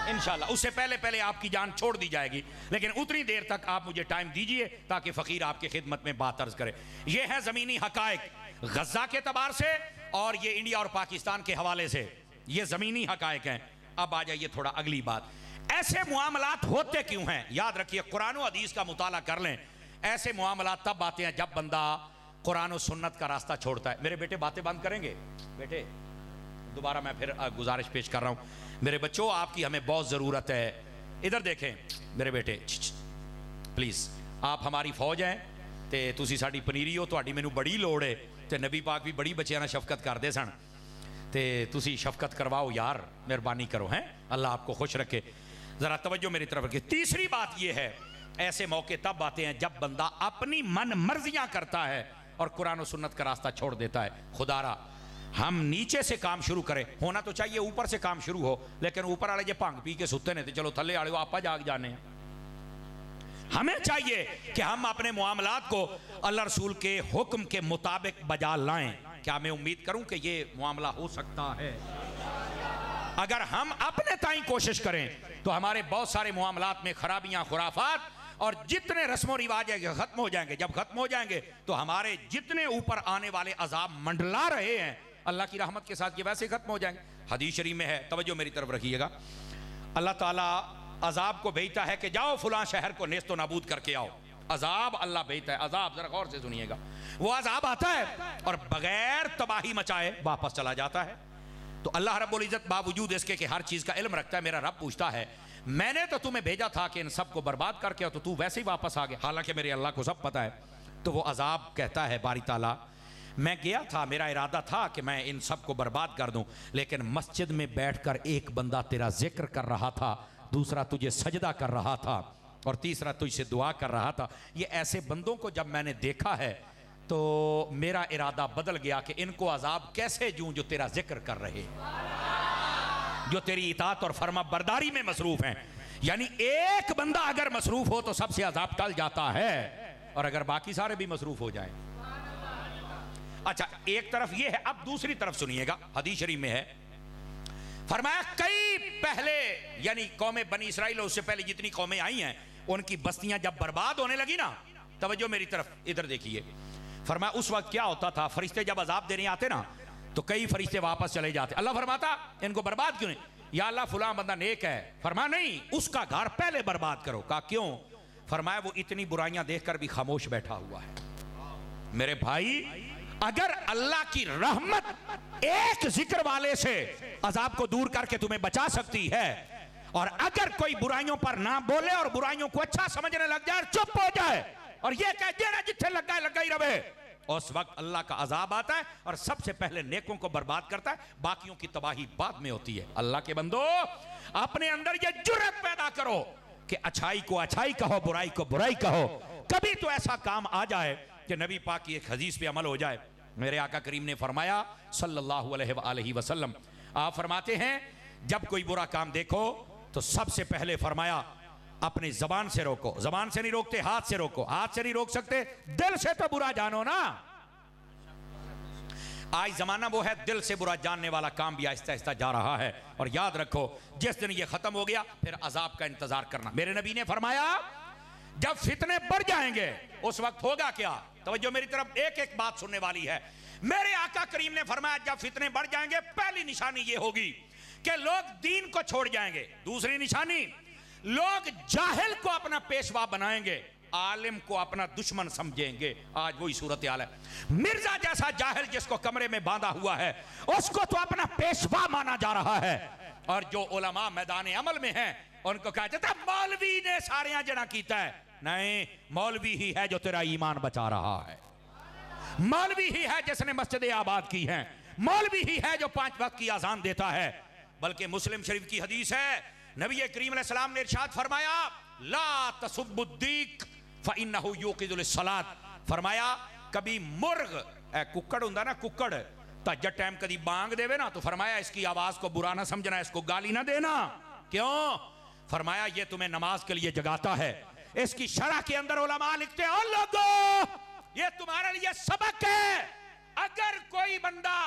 انشاءاللہ. اس سے پہلے آپ کی جان چھوڑ دی جائے گی، لیکن اتنی دیر تک آپ مجھے ٹائم دیجئے تاکہ فقیر آپ کی خدمت میں بات عرض کرے. یہ ہے زمینی حقائق غزہ کے اعتبار سے اور یہ انڈیا اور پاکستان کے حوالے سے، یہ زمینی حقائق ہیں. اب آ جائیے تھوڑا اگلی بات. ایسے معاملات ہوتے کیوں ہیں؟ یاد رکھیے قرآن و حدیث کا مطالعہ کر لیں. ایسے معاملات تب آتے ہیں جب بندہ قرآن و سنت کا راستہ چھوڑتا ہے. میرے بیٹے باتیں بند کریں گے؟ بیٹے دوبارہ میں پھر گزارش پیش کر رہا ہوں، میرے بچوں آپ کی ہمیں بہت ضرورت ہے. ادھر دیکھیں میرے بیٹے، پلیز آپ ہماری فوج ہیں تے تسی ساڈی پنیری ہو، تہاڈی مینوں بڑی لوڑ ہے تے نبی پاک بھی بڑی بچیاں نال شفقت کردے سن تے تسی شفقت کرواؤ یار، مہربانی کرو. ہیں اللہ آپ کو خوش رکھے. ذرا توجہ میری طرف رکھیں. تیسری بات یہ ہے ایسے موقع تب آتے ہیں جب بندہ اپنی من مرضیاں کرتا ہے اور قرآن و سنت کا راستہ چھوڑ دیتا ہے. خدا را ہم نیچے سے کام شروع کریں. ہونا تو چاہیے اوپر سے کام شروع ہو، لیکن اوپر والے جو بھنگ پی کے ستے نے تو چلو تھلے والے آپ جاگ جانے ہیں. ہمیں چاہیے کہ ہم اپنے معاملات کو اللہ رسول کے حکم کے مطابق بجا لائیں. کیا میں امید کروں کہ یہ معاملہ ہو سکتا ہے؟ اگر ہم اپنے تائیں کوشش کریں تو ہمارے بہت سارے معاملات میں خرابیاں، خرافات اور جتنے رسم و رواج ہیں ختم ہو جائیں گے. جب ختم ہو جائیں گے تو ہمارے جتنے اوپر آنے والے عذاب منڈلا رہے ہیں اللہ کی رحمت کے ساتھ یہ ویسے ختم ہو جائیں گے. حدیث شریف میں ہے، توجہ میری طرف رکھیے گا، اللہ تعالیٰ عذاب کو بھیجتا ہے کہ جاؤ فلاں شہر کو نیست و نابود کر کے آؤ. عذاب اللہ بھیجتا ہے. عذاب ذرا غور سے سنیے گا. وہ عذاب آتا ہے اور بغیر تباہی مچائے واپس چلا جاتا ہے. تو اللہ رب العزت باوجود اس کے کہ ہر چیز کا علم رکھتا ہے، میرا رب پوچھتا ہے میں نے تو تمہیں بھیجا تھا کہ ان سب کو برباد کر کے تو ویسے ہی واپس آ گیا، حالانکہ میرے اللہ کو سب پتہ ہے. تو وہ عذاب کہتا ہے باری تعالیٰ میں گیا تھا، میرا ارادہ تھا کہ میں ان سب کو برباد کر دوں، لیکن مسجد میں بیٹھ کر ایک بندہ تیرا ذکر کر رہا تھا، دوسرا تجھے سجدہ کر رہا تھا اور تیسرا تجھ سے دعا کر رہا تھا. یہ ایسے بندوں کو جب میں نے دیکھا ہے تو میرا ارادہ بدل گیا کہ ان کو عذاب کیسے دوں جو تیرا ذکر کر رہے ہیں، جو تیری اطاعت اور فرما برداری میں مصروف ہیں. یعنی ایک بندہ اگر مصروف ہو تو سب سے عذاب ٹل جاتا ہے، اور اگر باقی سارے بھی مصروف ہو جائیں. اچھا ایک طرف یہ ہے، اب دوسری طرف سنیے گا. حدیث شریف میں ہے فرمایا کئی پہلے یعنی قوم بنی اسرائیل اور اس سے پہلے جتنی قومیں آئی ہیں ان کی بستیاں جب برباد ہونے لگی نا، توجہ میری طرف ادھر دیکھیے، فرمایا اس وقت کیا ہوتا تھا, فرشتے جب عذاب دینے آتے نا تو کئی فرشتے واپس چلے جاتے. اللہ فرماتا ان کو برباد کیوں نہیں؟ یا اللہ فلاں بندہ نیک ہے. فرمایا نہیں, اس کا گھر پہلے برباد کرو. کہا کیوں؟ فرمایا وہ اتنی برائیاں دیکھ کر بھی خاموش بیٹھا ہوا ہے. میرے بھائی, اگر اللہ کی رحمت ایک ذکر والے سے عذاب کو دور کر کے تمہیں بچا سکتی ہے, اور اگر کوئی برائیوں پر نہ بولے اور برائیوں کو اچھا سمجھنے لگ جائے اور چپ ہو جائے اور یہ کہہ دینا جتھے لگا ہے لگا ہی رہے, اس وقت اللہ کا عذاب آتا ہے اور سب سے پہلے نیکوں کو برباد کرتا ہے, باقیوں کی تباہی بعد میں ہوتی ہے. اللہ کے بندو, اپنے اندر یہ جرأت پیدا کرو کہ اچھائی کو اچھائی کہو, برائی کو برائی کہو. کبھی تو ایسا کام آ جائے کہ نبی پاک کی ایک حدیث پہ عمل ہو جائے. میرے آقا کریم نے فرمایا صلی اللہ علیہ وآلہ وسلم, آپ فرماتے ہیں جب کوئی برا کام دیکھو تو سب سے پہلے فرمایا اپنی زبان سے روکو. زبان سے نہیں روکتے, ہاتھ سے روکو. ہاتھ سے نہیں روک سکتے, دل سے تو برا جانو نا. آج زمانہ وہ ہے دل سے برا جاننے والا کام بھی آہستہ آہستہ جا رہا ہے. اور یاد رکھو جس دن یہ ختم ہو گیا پھر عذاب کا انتظار کرنا. میرے نبی نے فرمایا جب فتنے بڑھ جائیں گے اس وقت ہوگا کیا؟ توجہ میری طرف, ایک ایک بات سننے والی ہے. میرے آقا کریم نے فرمایا جب فتنے بڑھ جائیں گے پہلی نشانی یہ ہوگی کہ لوگ دین کو چھوڑ جائیں گے. دوسری نشانی, لوگ جاہل کو اپنا پیشوا بنائیں گے, عالم کو اپنا دشمن سمجھیں گے. آج وہی صورتحال ہے. مرزا جیسا جاہل جس کو کمرے میں باندھا ہوا ہے اس کو تو اپنا پیشوا مانا جا رہا ہے, اور جو علماء میدان عمل میں ہیں ان کو کہا جاتا ہے مولوی نے ساریاں جڑا کیتا ہے. نہیں, مولوی ہی ہے جو تیرا ایمان بچا رہا ہے. مولوی ہی ہے جس نے مسجدیں آباد کی ہیں. مولوی ہی ہے جو 5 وقت کی اذان دیتا ہے. بلکہ مسلم شریف کی حدیث ہے, نبی کریم علیہ السلام نے ارشاد فرمایا لا تسبوا الدیک فإنہ یوقظ للصلاۃ. فرمایا کبھی مرغ ککڑ ہوندا نا, ککڑ تہجد ٹائم کدی بانگ دے نا تو فرمایا اس کی آواز کو برا نہ سمجھنا, اس کو گالی نہ دینا. کیوں؟ فرمایا یہ تمہیں نماز کے لیے جگاتا ہے. اس کی شرح کے اندر علماء لکھتے ہیں لوگو یہ تمہارے لیے سبق ہے. اگر کوئی بندہ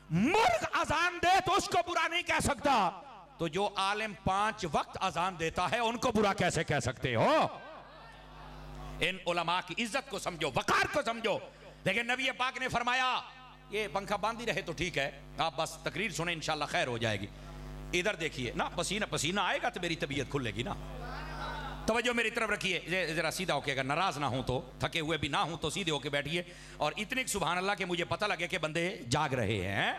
مرغ اذان دے تو اس کو برا نہیں کہہ سکتا, تو جو عالم 5 وقت اذان دیتا ہے ان کو برا کیسے کہہ سکتے ہو؟ ان علماء کی عزت کو سمجھو, وقار کو سمجھو. لیکن نبی پاک نے فرمایا یہ پنکھا باندھی رہے تو ٹھیک ہے, آپ بس تقریر سنیں انشاءاللہ خیر ہو جائے گی. ادھر دیکھیے نا, پسینہ پسینہ آئے گا تو میری طبیعت کھلے گی نا. توجہ میری طرف رکھیے, ذرا سیدھا ہو کے, اگر ناراض نہ ہوں تو, تھکے ہوئے بھی نہ ہوں تو سیدھے ہو کے بیٹھیے. اور اتنے سبحان اللہ کہ مجھے پتہ لگے کہ بندے جاگ رہے ہیں.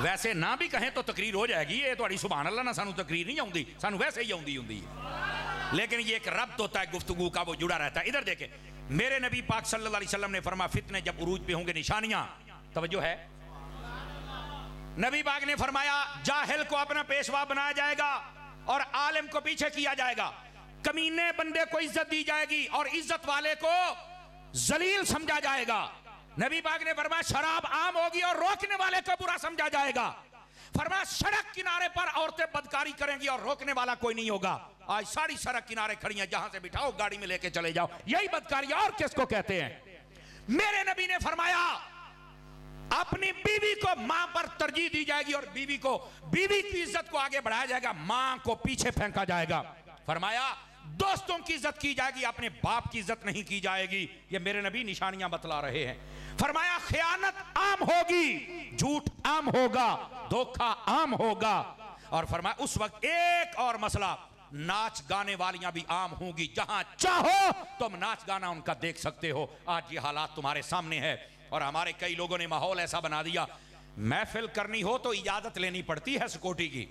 ویسے نہ بھی کہیں تو تقریر ہو جائے گی. یہ تھوڑی سبحان اللہ نہ سانو تقریر نہیں آؤندی, سانو ویسے ہی آؤندی ہوندی ہے, لیکن یہ ایک ربط ہوتا ہے گفتگو کا, وہ جڑا رہتا ہے. ادھر دیکھیں میرے نبی پاک صلی اللہ علیہ وسلم نے فرمایا فتنے جب عروج پہ ہوں گے نشانیاں. توجہ ہے, نبی پاک نے فرمایا جاہل کو اپنا پیشوا بنایا جائے گا اور عالم کو پیچھے کیا جائے گا. کمینے بندے کو عزت دی جائے گی اور عزت والے کو ذلیل سمجھا جائے گا. نبی پاک نے فرمایا شراب عام ہوگی اور روکنے والے کو برا سمجھا جائے گا. فرمایا سڑک کنارے پر عورتیں بدکاری کریں گی اور روکنے والا کوئی نہیں ہوگا. آج ساری سڑک کنارے کھڑی ہیں, جہاں سے بٹھاؤ گاڑی میں لے کے چلے جاؤ, یہی بدکاری اور کس کو کہتے ہیں؟ میرے نبی نے فرمایا اپنی بیوی کو ماں پر ترجیح دی جائے گی اور بیوی کی عزت کو آگے بڑھایا جائے گا, ماں کو پیچھے پھینکا جائے گا. فرمایا دوستوں کی عزت کی جائے گی, اپنے باپ کی عزت نہیں کی جائے گی. یہ میرے نبی نشانیاں بتلا رہے ہیں. فرمایا خیانت عام ہوگی, جھوٹ عام ہوگا, دھوکہ عام ہوگا. اور فرمایا اس وقت ایک اور مسئلہ, ناچ گانے والیاں بھی عام ہوں گی. جہاں چاہو تم ناچ گانا ان کا دیکھ سکتے ہو. آج یہ حالات تمہارے سامنے ہے. اور ہمارے کئی لوگوں نے ماحول ایسا بنا دیا, محفل کرنی ہو تو اجازت لینی پڑتی ہے سیکورٹی کی,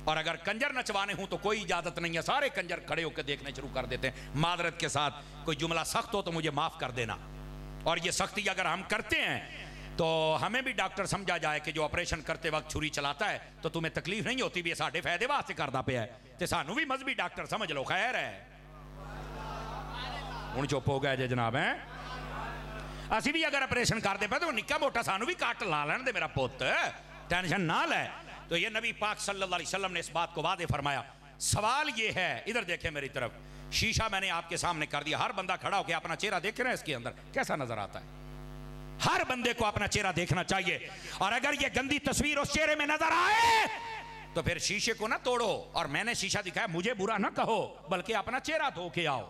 اور اگر کنجر نچوانے ہوں تو کوئی اجازت نہیں ہے. سارے کنجر کھڑے ہو کے دیکھنے شروع کر دیتے ہیں. معذرت کے ساتھ کوئی جملہ سخت ہو تو مجھے معاف کر دینا. اور یہ سختی اگر ہم کرتے ہیں تو ہمیں بھی ڈاکٹر سمجھا جائے کہ جو آپریشن کرتے وقت چھری چلاتا ہے تو تمہیں تکلیف نہیں ہوتی, بھی ساڈے فائدے واسطے کردا پیا ہے, تے سانو بھی مذہبی ڈاکٹر سمجھ لو. خیر ہے, ہن چپ ہو گئے جے جناب. ہیں اسی بھی اگر آپریشن کرتے پہ تو نکا موٹا سانو بھی کٹ لا لین دے میرا پوت, ٹینشن نہ لے. تو یہ نبی پاک صلی اللہ علیہ وسلم نے اس بات کو واضح فرمایا. سوال یہ ہے, ادھر دیکھیں میری طرف, شیشہ میں نے آپ کے سامنے کر دیا. ہر بندہ کھڑا ہو کے اپنا چہرہ دیکھ رہے ہیں, اس کے اندر کیسا نظر آتا ہے. ہر بندے کو اپنا چہرہ دیکھنا چاہیے, اور اگر یہ گندی تصویر اس چہرے میں نظر آئے تو پھر شیشے کو نہ توڑو. اور میں نے شیشہ دکھایا, مجھے برا نہ کہو, بلکہ اپنا چہرہ دھو کے آؤ.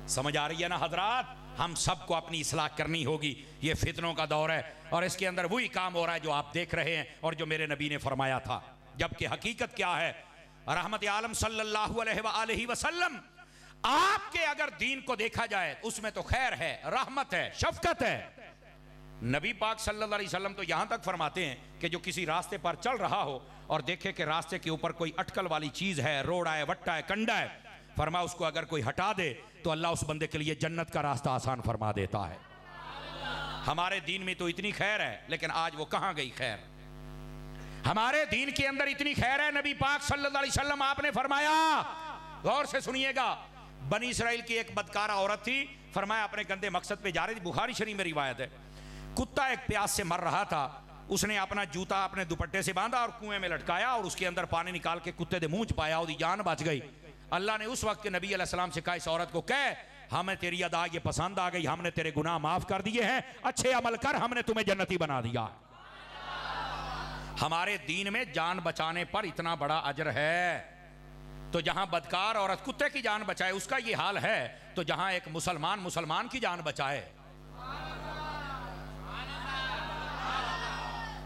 سمجھ آ رہی ہے نا حضرات؟ ہم سب کو اپنی اصلاح کرنی ہوگی. یہ فتنوں کا دور ہے اور اس کے اندر وہی کام ہو رہا ہے جو آپ دیکھ رہے ہیں اور جو میرے نبی نے فرمایا تھا. جبکہ حقیقت کیا ہے؟ رحمت عالم صلی اللہ علیہ وآلہ وسلم آپ کے اگر دین کو دیکھا جائے اس میں تو خیر ہے، رحمت ہے، شفقت ہے. نبی پاک صلی اللہ علیہ وسلم تو یہاں تک فرماتے ہیں کہ جو کسی راستے پر چل رہا ہو اور دیکھے کہ راستے کے اوپر کوئی اٹکل والی چیز ہے، روڑا ہے، وٹا ہے، کنڈا ہے، فرمایا اس کو اگر کوئی ہٹا دے تو اللہ اس بندے کے لیے جنت کا راستہ آسان فرما دیتا ہے. ہمارے دین میں تو اتنی خیر ہے، لیکن آج وہ کہاں گئی خیر؟ ہمارے دین کے اندر اتنی خیر ہے. نبی پاک صلی اللہ علیہ وسلم آپ نے فرمایا، غور سے سنیے گا، بنی اسرائیل کی ایک بدکارہ عورت تھی، فرمایا اپنے گندے مقصد پہ جا رہی تھی. بخاری شریف میں روایت ہے، کتا ایک پیاس سے مر رہا تھا، اس نے اپنا جوتا اپنے دوپٹے سے باندھا اور کنویں میں لٹکایا اور اس کے اندر پانی نکال کے کتے دے منہ پایا، اور جان بچ گئی. اللہ نے اس وقت کے نبی علیہ السلام سے کہا اس عورت کو کہے ہمیں تیری ادا یہ پسند آ گئی، ہم نے تیرے گناہ معاف کر دیے ہیں، اچھے عمل کر، ہم نے تمہیں جنتی بنا دیا. ہمارے دین میں جان بچانے پر اتنا بڑا اجر ہے، تو جہاں بدکار عورت کتے کی جان بچائے اس کا یہ حال ہے، تو جہاں ایک مسلمان کی جان بچائے.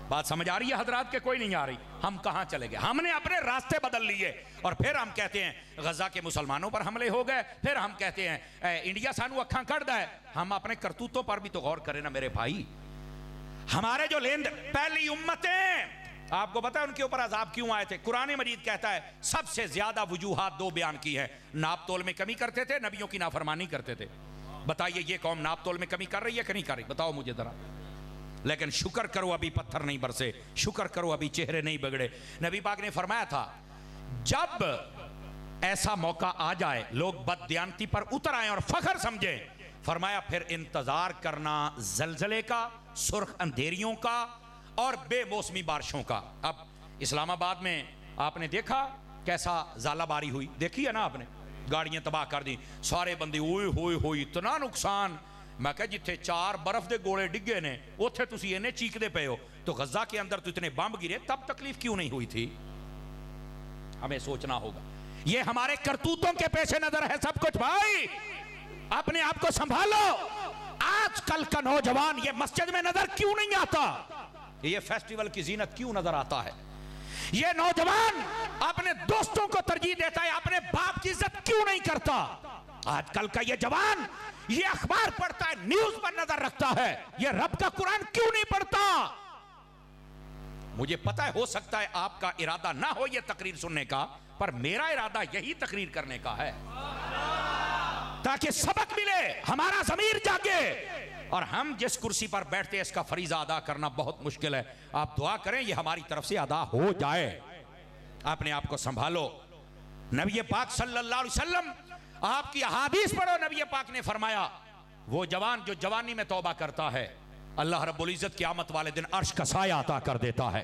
بات سمجھ آ رہی ہے حضرات کہ کوئی نہیں آ رہی؟ ہم کہاں چلے گئے؟ ہم نے اپنے راستے بدل لیے اور پھر ہم کہتے ہیں غزہ کے مسلمانوں پر حملے ہو گئے، پھر ہم کہتے ہیں انڈیا سانو اکھاں کٹ ہے. ہم اپنے کرتوتوں پر بھی تو غور کریں نا میرے بھائی. ہمارے جو پہلی امتیں، آپ کو پتا ہے ان کے اوپر عذاب کیوں آئے تھے؟ قرآن مجید کہتا ہے سب سے زیادہ وجوہات دو بیان کی ہے. ناپ تول میں کمی کرتے تھے، نبیوں کی نافرمانی کرتے تھے. بتائیے یہ قوم ناپ تول میں کمی کر رہی ہے کہ نہیں کر رہی؟ بتاؤ مجھے ذرا. لیکن شکر کرو ابھی پتھر نہیں برسے، شکر کرو ابھی چہرے نہیں بگڑے. نبی پاک نے فرمایا تھا جب ایسا موقع آ جائے لوگ بددیانتی پر اتر آئیں اور فخر سمجھیں، فرمایا پھر انتظار کرنا زلزلے کا، سرخ اندھیریوں کا اور بے موسمی بارشوں کا. اب اسلام آباد میں آپ نے دیکھا کیسا ژالہ باری ہوئی، دیکھی ہے نا آپ نے؟ گاڑیاں تباہ کر دی، سارے بندے ہوئے ہوئے ہوئی، اتنا نقصان. میں کہا جتھے 4 برف دے گوڑے ڈگے نے اوتھے تسی انہیں چیک دے پے ہو، تو غزہ کے اندر تو اتنے بمب گرے، تب تکلیف کیوں نہیں ہوئی تھی؟ ہمیں سوچنا ہوگا. یہ ہمارے کرتوتوں کے پیش نظر ہے سب کچھ. بھائی اپنے آپ کو سنبھالو. آج کل کا نوجوان یہ مسجد میں نظر کیوں نہیں آتا؟ یہ فیسٹیول کی زینت کیوں نظر آتا ہے؟ یہ نوجوان اپنے دوستوں کو ترجیح دیتا ہے، اپنے باپ کی عزت کیوں نہیں کرتا؟ آج کل کا یہ جوان یہ اخبار پڑھتا ہے، نیوز پر نظر رکھتا ہے، یہ رب کا قرآن کیوں نہیں پڑھتا؟ مجھے پتا ہے ہو سکتا ہے آپ کا ارادہ نہ ہو یہ تقریر سننے کا، پر میرا ارادہ یہی تقریر کرنے کا ہے تاکہ سبق ملے، ہمارا ضمیر جاگے. اور ہم جس کرسی پر بیٹھتے ہیں اس کا فریضہ ادا کرنا بہت مشکل ہے. آپ دعا کریں یہ ہماری طرف سے ادا ہو جائے. اپنے آپ کو سنبھالو. نبی پاک صلی اللہ علیہ وسلم آپ کی احادیث پڑھو. نبی پاک نے فرمایا وہ جوان جو جوانی میں توبہ کرتا ہے اللہ رب العزت قیامت والے دن عرش کا سایہ عطا کر دیتا ہے.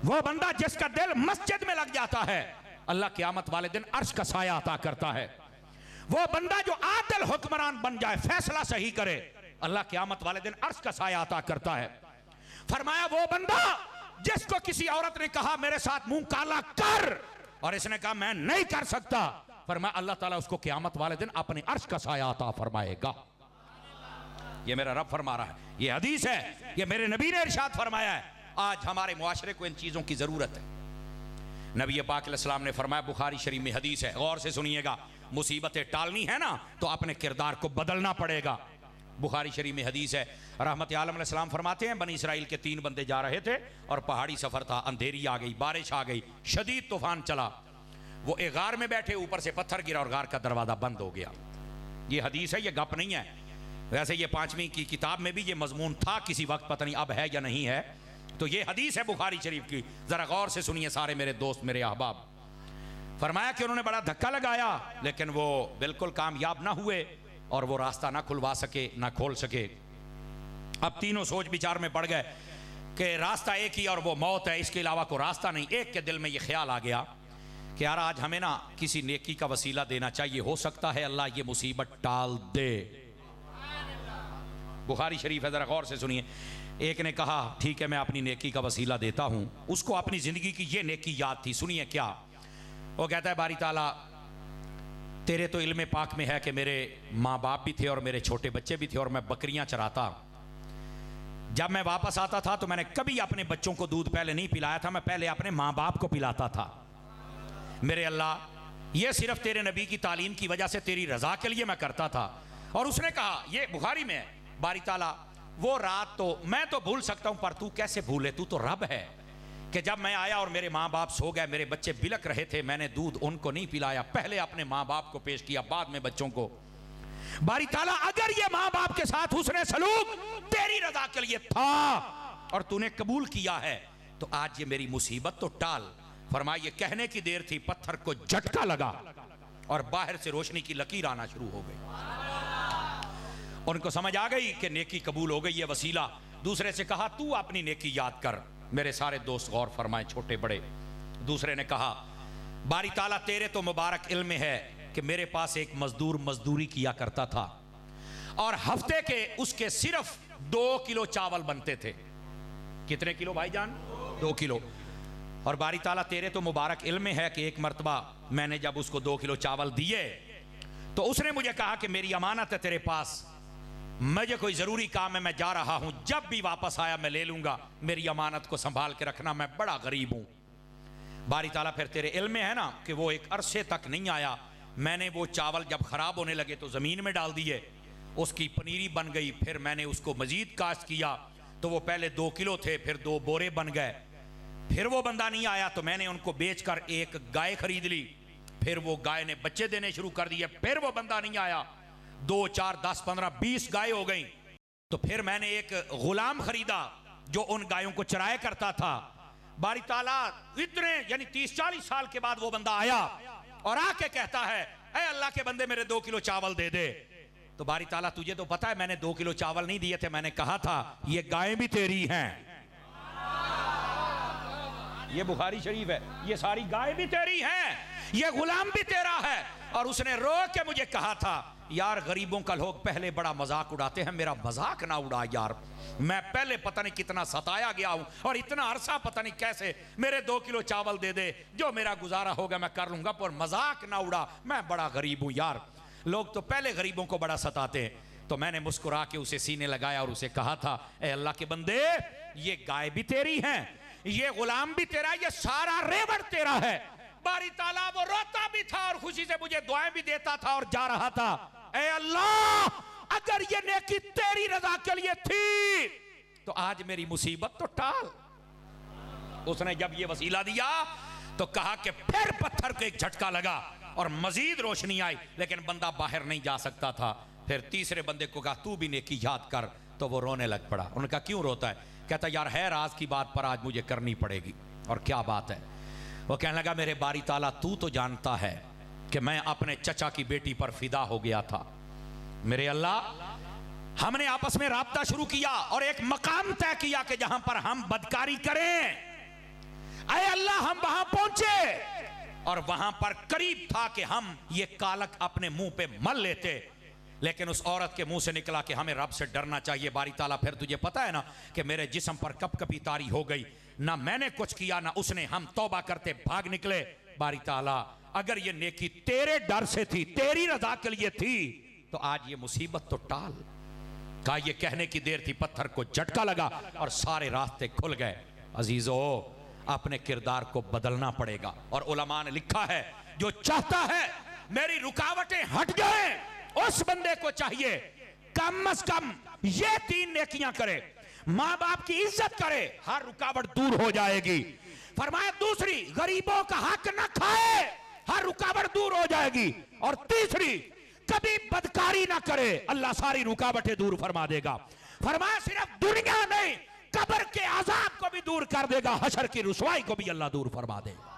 وہ بندہ جس کا دل مسجد میں لگ جاتا ہے اللہ قیامت والے دن عرش کا سایہ عطا کرتا ہے. وہ بندہ جو عادل حکمران بن جائے، فیصلہ صحیح کرے، اللہ قیامت والے دن عرش کا سایہ عطا کرتا ہے. فرمایا وہ بندہ جس کو کسی عورت نے کہا میرے ساتھ منہ کالا کر اور اس نے کہا میں نہیں کر سکتا، فرمایا اللہ تعالیٰ اس کو قیامت والے دن اپنے عرش کا سایہ عطا فرمائے گا. یہ میرا رب فرما رہا ہے، یہ حدیث ہے، یہ میرے نبی نے ارشاد فرمایا ہے. آج ہمارے معاشرے کو ان چیزوں کی ضرورت ہے. نبی پاک علیہ السلام نے فرمایا، بخاری شریف میں حدیث ہے، غور سے سنیے گا، مصیبتیں ٹالنی ہے نا تو اپنے کردار کو بدلنا پڑے گا. بخاری شریف میں حدیث ہے، رحمت عالم علیہ السلام فرماتے ہیں بنی اسرائیل کے 3 بندے جا رہے تھے اور پہاڑی سفر تھا، اندھیری آ گئی، بارش آ گئی، شدید طوفان چلا. وہ ایک غار میں بیٹھے، اوپر سے پتھر گرا اور غار کا دروازہ بند ہو گیا. یہ حدیث ہے، یہ گپ نہیں ہے. ویسے یہ 5ویں کی کتاب میں بھی یہ مضمون تھا کسی وقت، پتہ نہیں اب ہے یا نہیں ہے. تو یہ حدیث ہے بخاری شریف کی، ذرا غور سے سنیے سارے میرے دوست، میرے احباب. فرمایا کہ انہوں نے بڑا دھکا لگایا لیکن وہ بالکل کامیاب نہ ہوئے اور وہ راستہ نہ کھلوا سکے، نہ کھول سکے. اب تینوں سوچ بچار میں پڑ گئے کہ راستہ ایک ہی اور وہ موت ہے، اس کے علاوہ کوئی راستہ نہیں. ایک کے دل میں یہ خیال آ گیا کہ یار آج ہمیں نا کسی نیکی کا وسیلہ دینا چاہیے، ہو سکتا ہے اللہ یہ مصیبت ٹال دے. بخاری شریف ہے، ذرا غور سے سنیے. ایک نے کہا ٹھیک ہے میں اپنی نیکی کا وسیلہ دیتا ہوں. اس کو اپنی زندگی کی یہ نیکی یاد تھی. سنیے کیا وہ کہتا ہے، باری تعالیٰ تیرے تو علم پاک میں ہے کہ میرے ماں باپ بھی تھے اور میرے چھوٹے بچے بھی تھے اور میں بکریاں چراتا. جب میں واپس آتا تھا تو میں نے کبھی اپنے بچوں کو دودھ پہلے نہیں پلایا تھا, میں پہلے اپنے ماں باپ کو پلاتا تھا. میرے اللہ یہ صرف تیرے نبی کی تعلیم کی وجہ سے تیری رضا کے لیے میں کرتا تھا. اور اس نے کہا, یہ بخاری میں ہے, باری تعالیٰ وہ رات تو میں تو بھول سکتا ہوں پر تو کیسے بھولے, تو رب ہے, کہ جب میں آیا اور میرے ماں باپ سو گئے, میرے بچے بلک رہے تھے, میں نے دودھ ان کو نہیں پلایا, پہلے اپنے ماں باپ کو پیش کیا, بعد میں بچوں کو. باری تعالیٰ اگر یہ ماں باپ کے ساتھ حسن سلوک تیری رضا کے لیے تھا اور تو نے قبول کیا ہے تو آج یہ میری مصیبت تو ٹال. فرمایا یہ کہنے کی دیر تھی, پتھر کو جھٹکا لگا اور باہر سے روشنی کی لکیر آنا شروع ہو گئی. ان کو سمجھ آ گئی کہ نیکی قبول ہو گئی, یہ وسیلہ. دوسرے سے کہا تو اپنی نیکی یاد کر. میرے سارے دوست غور فرمائیں, چھوٹے بڑے. دوسرے نے کہا باری تعالیٰ تیرے تو مبارک علم ہے کہ میرے پاس ایک مزدور مزدوری کیا کرتا تھا اور ہفتے کے اس کے صرف 2 کلو چاول بنتے تھے. کتنے کلو بھائی جان؟ 2 کلو. اور باری تعالیٰ تیرے تو مبارک علم ہے کہ ایک مرتبہ میں نے جب اس کو 2 کلو چاول دیے تو اس نے مجھے کہا کہ میری امانت ہے تیرے پاس, مجھے کوئی ضروری کام ہے, میں جا رہا ہوں, جب بھی واپس آیا میں لے لوں گا, میری امانت کو سنبھال کے رکھنا, میں بڑا غریب ہوں. باری تعالیٰ پھر تیرے علم میں ہے نا کہ وہ ایک عرصے تک نہیں آیا. میں نے وہ چاول جب خراب ہونے لگے تو زمین میں ڈال دیے, اس کی پنیری بن گئی. پھر میں نے اس کو مزید کاشت کیا تو وہ پہلے 2 کلو تھے, پھر 2 بورے بن گئے. پھر وہ بندہ نہیں آیا تو میں نے ان کو بیچ کر ایک گائے خرید لی. پھر وہ گائے نے بچے دینے شروع کر دیے. پھر وہ بندہ نہیں آیا, 2 4 10 15 20 گائے ہو گئیں. تو پھر میں نے ایک غلام خریدا جو ان گایوں کو چرائے کرتا تھا. باری تعالیٰ اتنے یعنی 30 40 سال کے بعد وہ بندہ آیا اور آ کے کہتا ہے اے اللہ کے بندے میرے 2 کلو چاول دے دے. تو باری تعالیٰ تجھے تو پتا ہے میں نے 2 کلو چاول نہیں دیے تھے, میں نے کہا تھا یہ گائیں بھی تیری ہیں. یہ بخاری شریف ہے, یہ ساری گائیں بھی تیری ہیں, یہ غلام بھی تیرا ہے. اور اس نے رو کے مجھے کہا تھا یار غریبوں کا لوگ پہلے بڑا مذاق اڑاتے ہیں, میرا مذاق نہ اڑا یار, میں پہلے پتہ نہیں کتنا ستایا گیا ہوں اور اتنا عرصہ پتہ نہیں کیسے, میرے 2 کلو چاول دے دے, جو میرا گزارا ہوگا میں کر لوں گا, پر مذاق نہ اڑا, میں بڑا غریب ہوں یار. لوگ تو پہلے غریبوں کو بڑا ستاتے ہیں. تو میں نے مسکرا کے اسے سینے لگایا اور اسے کہا تھا اے اللہ کے بندے یہ گائے بھی تیری ہیں, یہ غلام بھی تیرا, یہ سارا ریوڑ تیرا ہے. باری تعالیٰ وہ روتا بھی تھا اور خوشی سے مجھے دعائیں بھی دیتا تھا اور جا رہا تھا. اے اللہ اگر یہ نیکی تیری رضا کے لیے تھی تو آج میری مصیبت تو ٹال. اس نے جب یہ وسیلہ دیا تو کہا کہ پھر پتھر کو ایک جھٹکا لگا اور مزید روشنی آئی, لیکن بندہ باہر نہیں جا سکتا تھا. پھر تیسرے بندے کو کہا تو بھی نیکی یاد کر, تو وہ رونے لگ پڑا. انہوں نے کہا کیوں روتا ہے؟ کہتا یار ہے راز کی بات پر آج مجھے کرنی پڑے گی. اور کیا بات ہے؟ وہ کہنے لگا میرے باری تعالیٰ تو جانتا ہے کہ میں اپنے چچا کی بیٹی پر فدا ہو گیا تھا. میرے اللہ ہم نے آپس میں رابطہ شروع کیا اور ایک مقام طے کیا کہ جہاں پر ہم بدکاری کریں. اے اللہ ہم وہاں پہنچے اور وہاں پر قریب تھا کہ ہم یہ کالک اپنے منہ پہ مل لیتے, لیکن اس عورت کے منہ سے نکلا کہ ہمیں رب سے ڈرنا چاہیے. باری تعالیٰ پھر تجھے پتا ہے نا کہ میرے جسم پر کب کبھی تاری ہو گئی, نہ میں نے کچھ کیا نہ اس نے, ہم توبہ کرتے بھاگ نکلے. باری تعالیٰ اگر یہ نیکی تیرے ڈر سے تھی, تیری رضا کے لیے تھی, تو آج یہ مصیبت تو ٹال. کہا یہ کہنے کی دیر تھی, پتھر کو جھٹکا لگا اور سارے راستے کھل گئے. عزیزو اپنے کردار کو بدلنا پڑے گا. اور علماء نے لکھا ہے جو چاہتا ہے میری رکاوٹیں ہٹ جائیں اس بندے کو چاہیے کم از کم یہ 3 نیکیاں کرے. ماں باپ کی عزت کرے, ہر رکاوٹ دور ہو جائے گی. فرمایا دوسری غریبوں کا حق نہ کھائے, ہر رکاوٹ دور ہو جائے گی. اور تیسری کبھی بدکاری نہ کرے, اللہ ساری رکاوٹیں دور فرما دے گا. فرمایا صرف دنیا نہیں قبر کے عذاب کو بھی دور کر دے گا, حشر کی رسوائی کو بھی اللہ دور فرما دے گا.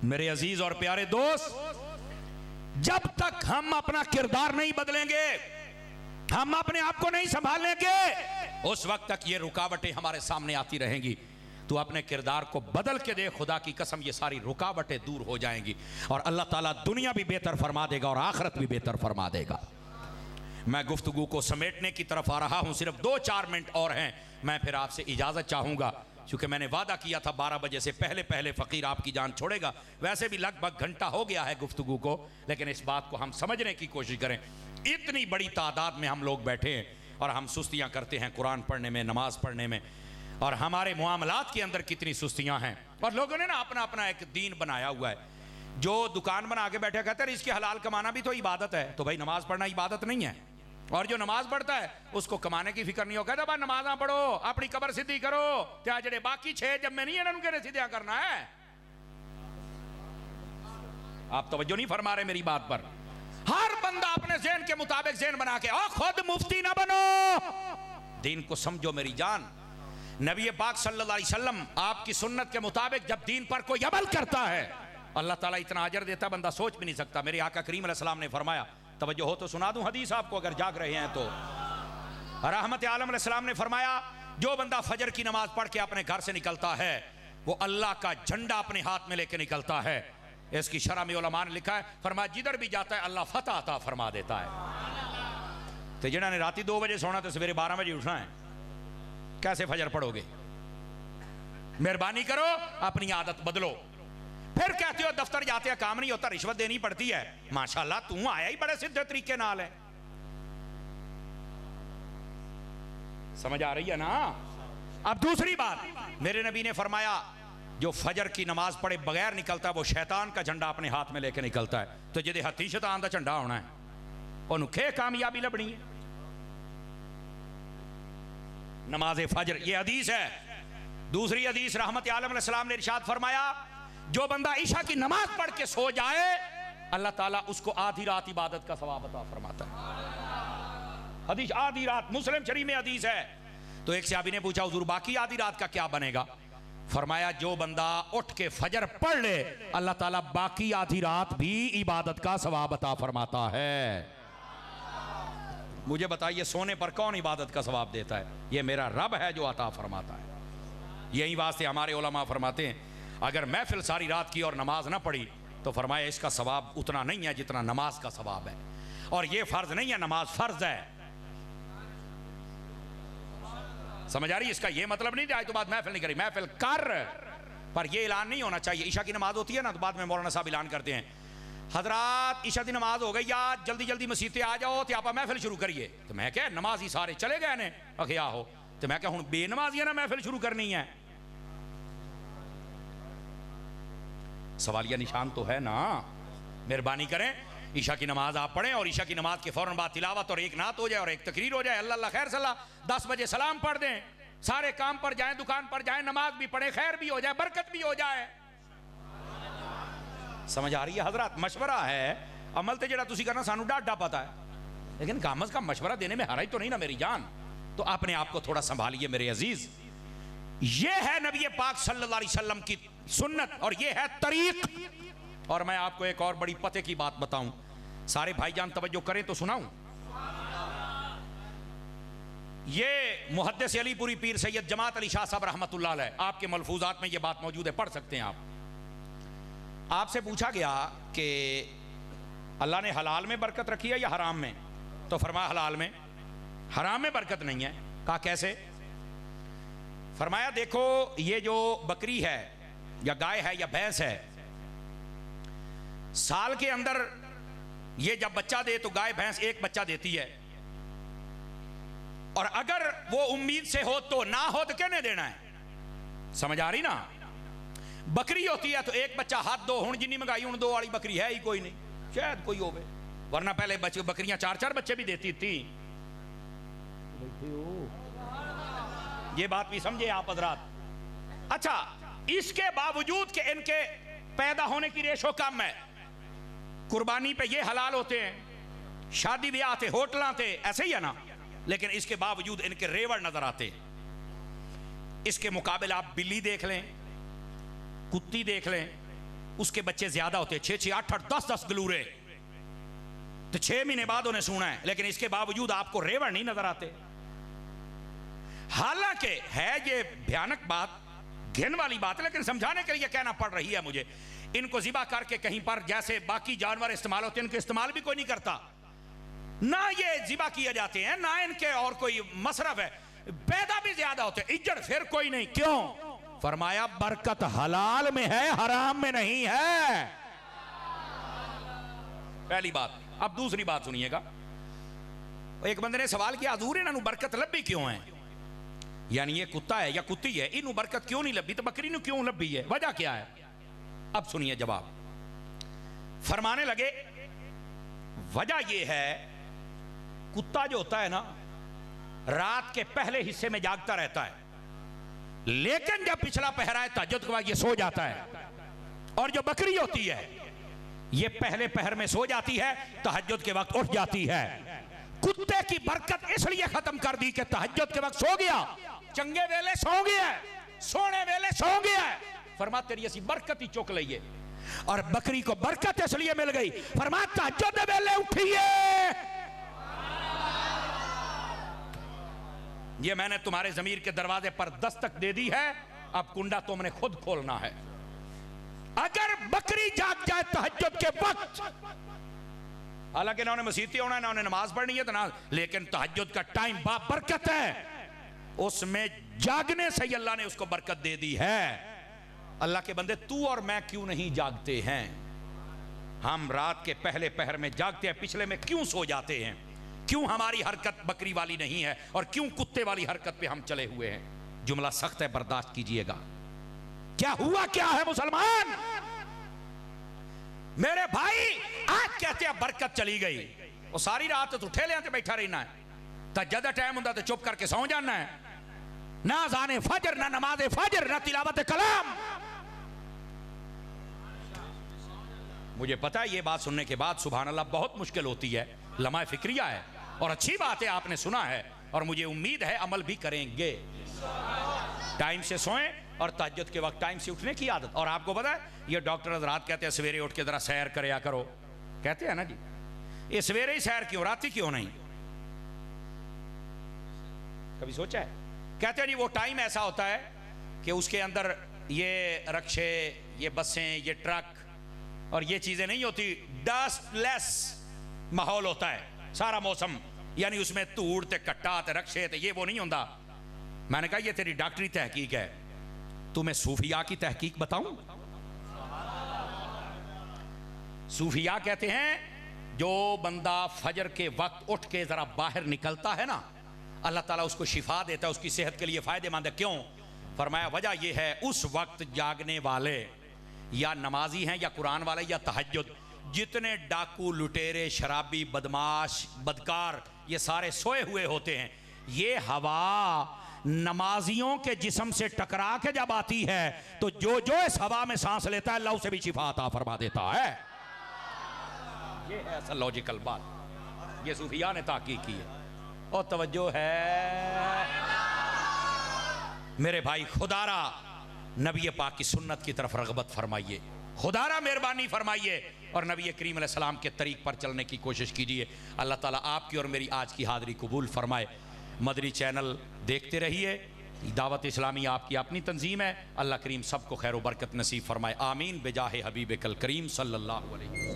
میرے عزیز اور پیارے دوست, جب تک ہم اپنا کردار نہیں بدلیں گے, ہم اپنے آپ کو نہیں سنبھالیں گے, اس وقت تک یہ رکاوٹیں ہمارے سامنے آتی رہیں گی. تو اپنے کردار کو بدل کے دے, خدا کی قسم یہ ساری رکاوٹیں دور ہو جائیں گی اور اللہ تعالیٰ دنیا بھی بہتر فرما دے گا اور آخرت بھی بہتر فرما دے گا. میں گفتگو کو سمیٹنے کی طرف آ رہا ہوں، صرف 2-4 منٹ اور ہیں، میں پھر آپ سے اجازت چاہوں گا، چونکہ میں نے وعدہ کیا تھا 12 بجے سے پہلے فقیر آپ کی جان چھوڑے گا۔ ویسے بھی لگ بھگ گھنٹہ ہو گیا ہے گفتگو کو، لیکن اس بات کو ہم سمجھنے کی کوشش کریں۔ اتنی بڑی تعداد میں ہم لوگ بیٹھے ہیں اور ہم سستیاں کرتے ہیں قرآن پڑھنے میں، نماز پڑھنے میں، اور ہمارے معاملات کے اندر کتنی سستیاں ہیں، اور لوگوں نے نا اپنا ایک دین بنایا ہوا ہے۔ جو دکان بنا کے بیٹھے کہتے ہیں اس کے حلال کمانا بھی تو عبادت ہے، تو بھائی نماز پڑھنا عبادت نہیں ہے؟ اور جو نماز پڑھتا ہے اس کو کمانے کی فکر نہیں ہو، کہتا بھائی نمازاں پڑھو، اپنی قبر سدھی کرو، کیا جڑے باقی 6 جب میں نہیں ہے ان کے سدھیاں کرنا ہے؟ آپ توجہ نہیں فرما رہے میری بات پر۔ ہر بندہ اپنے ذہن کے مطابق ذہن بنا کے، اور خود مفتی نہ بنو، دین کو سمجھو میری جان۔ نبی پاک صلی اللہ علیہ وسلم آپ کی سنت کے مطابق جب دین پر کوئی عمل کرتا ہے اللہ تعالیٰ اتنا اجر دیتا بندہ سوچ بھی نہیں سکتا۔ میرے آقا کریم علیہ السلام نے فرمایا، توجہ ہو تو سنا دوں حدیث آپ کو اگر جاگ رہے ہیں تو، رحمت عالم علیہ السلام نے فرمایا جو بندہ فجر کی نماز پڑھ کے اپنے گھر سے نکلتا ہے وہ اللہ کا جھنڈا اپنے ہاتھ میں لے کے نکلتا ہے۔ اس کی شرح میں علماء نے لکھا ہے، فرمایا جدھر بھی جاتا ہے اللہ فتح عطا فرما دیتا ہے۔ تو جنہوں نے راتی 2 بجے سونا تو سویرے 12 بجے اٹھنا ہے، کیسے فجر پڑھو گے؟ مہربانی کرو اپنی عادت بدلو۔ پھر کہتے ہو دفتر جاتے ہیں کام نہیں ہوتا، رشوت دینی پڑتی ہے، ماشاءاللہ تم آیا ہی بڑے سدھے طریقے نال ہے۔ سمجھ آ رہی ہے نا؟ اب دوسری بات، میرے نبی نے فرمایا جو فجر کی نماز پڑھے بغیر نکلتا ہے وہ شیطان کا جھنڈا اپنے ہاتھ میں لے کے نکلتا ہے۔ تو جدے ہاتھی شیطان دا جھنڈا ہونا ہے انہوں کھے کامیابی لبنی ہے۔ نماز فجر یہ حدیث ہے۔ دوسری حدیث رحمت عالم علیہ السلام نے ارشاد فرمایا جو بندہ عشاء کی نماز پڑھ کے سو جائے اللہ تعالیٰ اس کو آدھی رات عبادت کا ثواب عطا فرماتا ہے۔ حدیث آدھی رات، مسلم شریف میں حدیث ہے۔ تو ایک صحابی نے پوچھا حضور باقی آدھی رات کا کیا بنے گا؟ فرمایا جو بندہ اٹھ کے فجر پڑھ لے اللہ تعالیٰ باقی آدھی رات بھی عبادت کا ثواب عطا فرماتا ہے۔ مجھے بتائیے سونے پر کون عبادت کا ثواب دیتا ہے؟ یہ میرا رب ہے جو عطا فرماتا ہے۔ یہی واسطے ہمارے علماء فرماتے ہیں اگر محفل ساری رات کی اور نماز نہ پڑھی تو فرمایا اس کا ثواب اتنا نہیں ہے جتنا نماز کا ثواب ہے، اور یہ فرض نہیں ہے، نماز فرض ہے۔ سمجھ آ رہی؟ اس کا یہ مطلب نہیں آج تو بعد محفل نہیں کری، محفل کر، پر یہ اعلان نہیں ہونا چاہیے۔ عشاء کی نماز ہوتی ہے نا تو بعد میں مولانا صاحب اعلان کرتے ہیں حضرات عشاء کی نماز ہو گئی یا جلدی جلدی مسیتے آ جاؤ تو آپ محفل شروع کریے۔ تو میں کہ نماز ہی سارے چلے گئے نے اخیا ہو، تو میں کہ ہوں بے نمازیاں نا محفل شروع کرنی ہے؟ سوالیہ نشان تو ہے نا۔ مہربانی کریں عشاء کی نماز آپ پڑھیں اور عشاء کی نماز کے فوراً بعد تلاوت اور ایک نعت ہو جائے اور ایک تقریر ہو جائے، اللہ اللہ خیر صلاح، 10 بجے سلام پڑھ دیں، سارے کام پر جائیں، دکان پر جائیں، نماز بھی پڑھیں، خیر بھی ہو جائے، برکت بھی ہو جائے۔ سمجھ آ رہی ہے حضرات؟ مشورہ ہے، عمل تے جڑا تسی کرنا سانو ڈاڈا پتا ہے، لیکن کم از کم مشورہ دینے میں حرج تو نہیں نا میری جان؟ تو اپنے آپ کو تھوڑا سنبھالیے میرے عزیز۔ یہ ہے نبی پاک صلی اللہ علیہ وسلم کی سنت اور یہ ہے طریق۔ اور میں آپ کو ایک اور بڑی پتے کی بات بتاؤں، سارے بھائی جان توجہ کریں تو سناؤں۔ یہ محدث علی پوری پیر سید جماعت علی شاہ صاحب رحمۃ اللہ علیہ، آپ کے ملفوظات میں یہ بات موجود ہے، پڑھ سکتے ہیں آپ سے پوچھا گیا کہ اللہ نے حلال میں برکت رکھی ہے یا حرام میں؟ تو فرمایا حلال میں، حرام میں برکت نہیں ہے۔ کہا کیسے؟ فرمایا دیکھو یہ جو بکری ہے یا گائے ہے یا بھینس ہے، سال کے اندر یہ جب بچہ دے تو گائے بھینس ایک بچہ دیتی ہے، اور اگر وہ امید سے ہو تو نہ ہو تو کہنے دینا ہے۔ سمجھ آ رہی نا؟ بکری ہوتی ہے تو ایک بچہ ہاتھ دو، ہوں جنی منگائی ہوں 2 والی بکری ہے ہی کوئی نہیں، شاید کوئی ہوگی، ورنہ پہلے بکریاں 4 بچے بھی دیتی تھی۔ یہ بات بھی سمجھے آپ حضرات؟ اچھا اس کے باوجود کہ ان کے پیدا ہونے کی ریشو کم ہے، قربانی پہ یہ حلال ہوتے ہیں، شادی بیاہ تھے، ہوٹلاں تھے، ایسے ہی ہے نا، لیکن اس کے باوجود ان کے ریوڑ نظر آتے ہیں۔ اس کے مقابل آپ بلی دیکھ لیں، کتی دیکھ لیں، اس کے بچے زیادہ ہوتے ہیں، 6 8 10 گلورے، تو 6 مہینے بعد انہیں سونا ہے، لیکن اس کے باوجود آپ کو ریوڑ نہیں نظر آتے۔ حالانکہ ہے یہ بھیانک بات، گھن والی بات ہے، لیکن سمجھانے کے لیے کہنا پڑ رہی ہے مجھے۔ ان کو ذبح کر کے کہیں پر جیسے باقی جانور استعمال ہوتے ہیں ان کے استعمال بھی کوئی نہیں کرتا، نہ یہ ذبح کیے جاتے ہیں، نہ ان کے اور کوئی مصرف ہے، پیدا بھی زیادہ ہوتے ہیں، اجڑ پھر کوئی نہیں. کیوں؟ فرمایا برکت حلال میں ہے، حرام میں نہیں ہے. پہلی بات. اب دوسری بات سنیے گا. ایک بندے نے سوال کیا حضور انہوں برکت لبی کیوں ہے؟ یعنی یہ کتا ہے یا کتی ہے، انہوں برکت کیوں نہیں لبی تو بکری نو کیوں لبی ہے، وجہ کیا ہے؟ اب سنیے جواب. فرمانے لگے وجہ یہ ہے کتا جو ہوتا ہے نا رات کے پہلے حصے میں جاگتا رہتا ہے، لیکن جب پچھلا پہر ہے تہجد کے بعد یہ سو جاتا ہے. اور جو بکری ہوتی ہے یہ پہلے پہر میں سو جاتی ہے، تہجد کے وقت اٹھ جاتی ہے. کتے کی برکت اس لیے ختم کر دی کہ تہجد کے وقت سو گیا، چنگے ویلے سو گیا ہے، سونے ویلے سو گیا ہے. فرما تیری اسی برکت ہی چک لئیے. اور بکری کو برکت اس لیے مل گئی، فرما تہجد ویلے اٹھیے. یہ میں نے تمہارے ضمیر کے دروازے پر دستک دے دی ہے، اب کنڈا تم نے خود کھولنا ہے. اگر بکری جاگ جائے تہجد کے وقت، حالانکہ نہ انہیں مسجد ہونا ہے نہ انہیں نماز پڑھنی ہے تو نہ، لیکن تہجد کا ٹائم برکت ہے، اس میں جاگنے سے ہی اللہ نے اس کو برکت دے دی ہے. اللہ کے بندے تو اور میں کیوں نہیں جاگتے ہیں؟ ہم رات کے پہلے پہر میں جاگتے ہیں، پچھلے میں کیوں سو جاتے ہیں؟ کیوں ہماری حرکت بکری والی نہیں ہے اور کیوں کتے والی حرکت پہ ہم چلے ہوئے ہیں؟ جملہ سخت ہے، برداشت کیجئے گا. کیا ہوا کیا ہے مسلمان؟ میرے بھائی آج کہتے ہیں برکت چلی گئی، وہ ساری رات تو ٹھیلے آتے بیٹھا رہنا ہے، تہجد ٹائم ہوتا تو چپ کر کے سو جانا ہے. نہ اذان فجر، نہ نماز فجر، نہ تلاوت کلام. مجھے پتا ہے یہ بات سننے کے بعد سبحان اللہ بہت مشکل ہوتی ہے، لمحہ فکریہ ہے اور اچھی بات ہے، آپ نے سنا ہے اور مجھے امید ہے عمل بھی کریں گے. ٹائم سے سوئیں اور تہجد کے وقت ٹائم سے اٹھنے کی عادت. اور آپ کو پتا ہے یہ ڈاکٹر حضرات کہتے ہیں سویرے اٹھ کے ذرا سیر کریا کرو، کہتے ہیں نا جی، یہ سویرے ہی سیر کیوں، رات ہی کیوں نہیں؟ کبھی سوچا ہے؟ کہتے ہیں جی وہ ٹائم ایسا ہوتا ہے کہ اس کے اندر یہ رکشے، یہ بسیں، یہ ٹرک اور یہ چیزیں نہیں ہوتی، ڈسٹ لیس ماحول ہوتا ہے سارا موسم، یعنی اس میں دھوڑ تے کٹا تے رکشے تے یہ وہ نہیں ہوتا. میں نے کہا یہ تیری ڈاکٹری تحقیق ہے، تمہیں صوفیاء کی تحقیق بتاؤں؟ صوفیاء کہتے ہیں جو بندہ فجر کے وقت اٹھ کے ذرا باہر نکلتا ہے نا، اللہ تعالیٰ اس کو شفا دیتا ہے، اس کی صحت کے لیے فائدہ مند ہے. کیوں؟ فرمایا وجہ یہ ہے اس وقت جاگنے والے یا نمازی ہیں یا قرآن والے یا تہجد، جتنے ڈاکو، لٹیرے، شرابی، بدماش، بدکار، یہ سارے سوئے ہوئے ہوتے ہیں. یہ ہوا نمازیوں کے جسم سے ٹکرا کے جب آتی ہے تو جو اس ہوا میں سانس لیتا ہے اللہ اسے بھی شفا عطا فرما دیتا ہے. یہ ہے اصل لاجیکل بات، یہ صوفیاء نے تحقیق کی ہے. اور توجہ ہے میرے بھائی، خدا را نبی پاک کی سنت کی طرف رغبت فرمائیے، خدا را مہربانی فرمائیے اور نبی کریم علیہ السلام کے طریق پر چلنے کی کوشش کیجئے. اللہ تعالیٰ آپ کی اور میری آج کی حاضری قبول فرمائے. مدری چینل دیکھتے رہیے، دعوت اسلامی آپ کی اپنی تنظیم ہے. اللہ کریم سب کو خیر و برکت نصیب فرمائے. آمین بجاہ حبیب کل کریم صلی اللہ علیہ وسلم.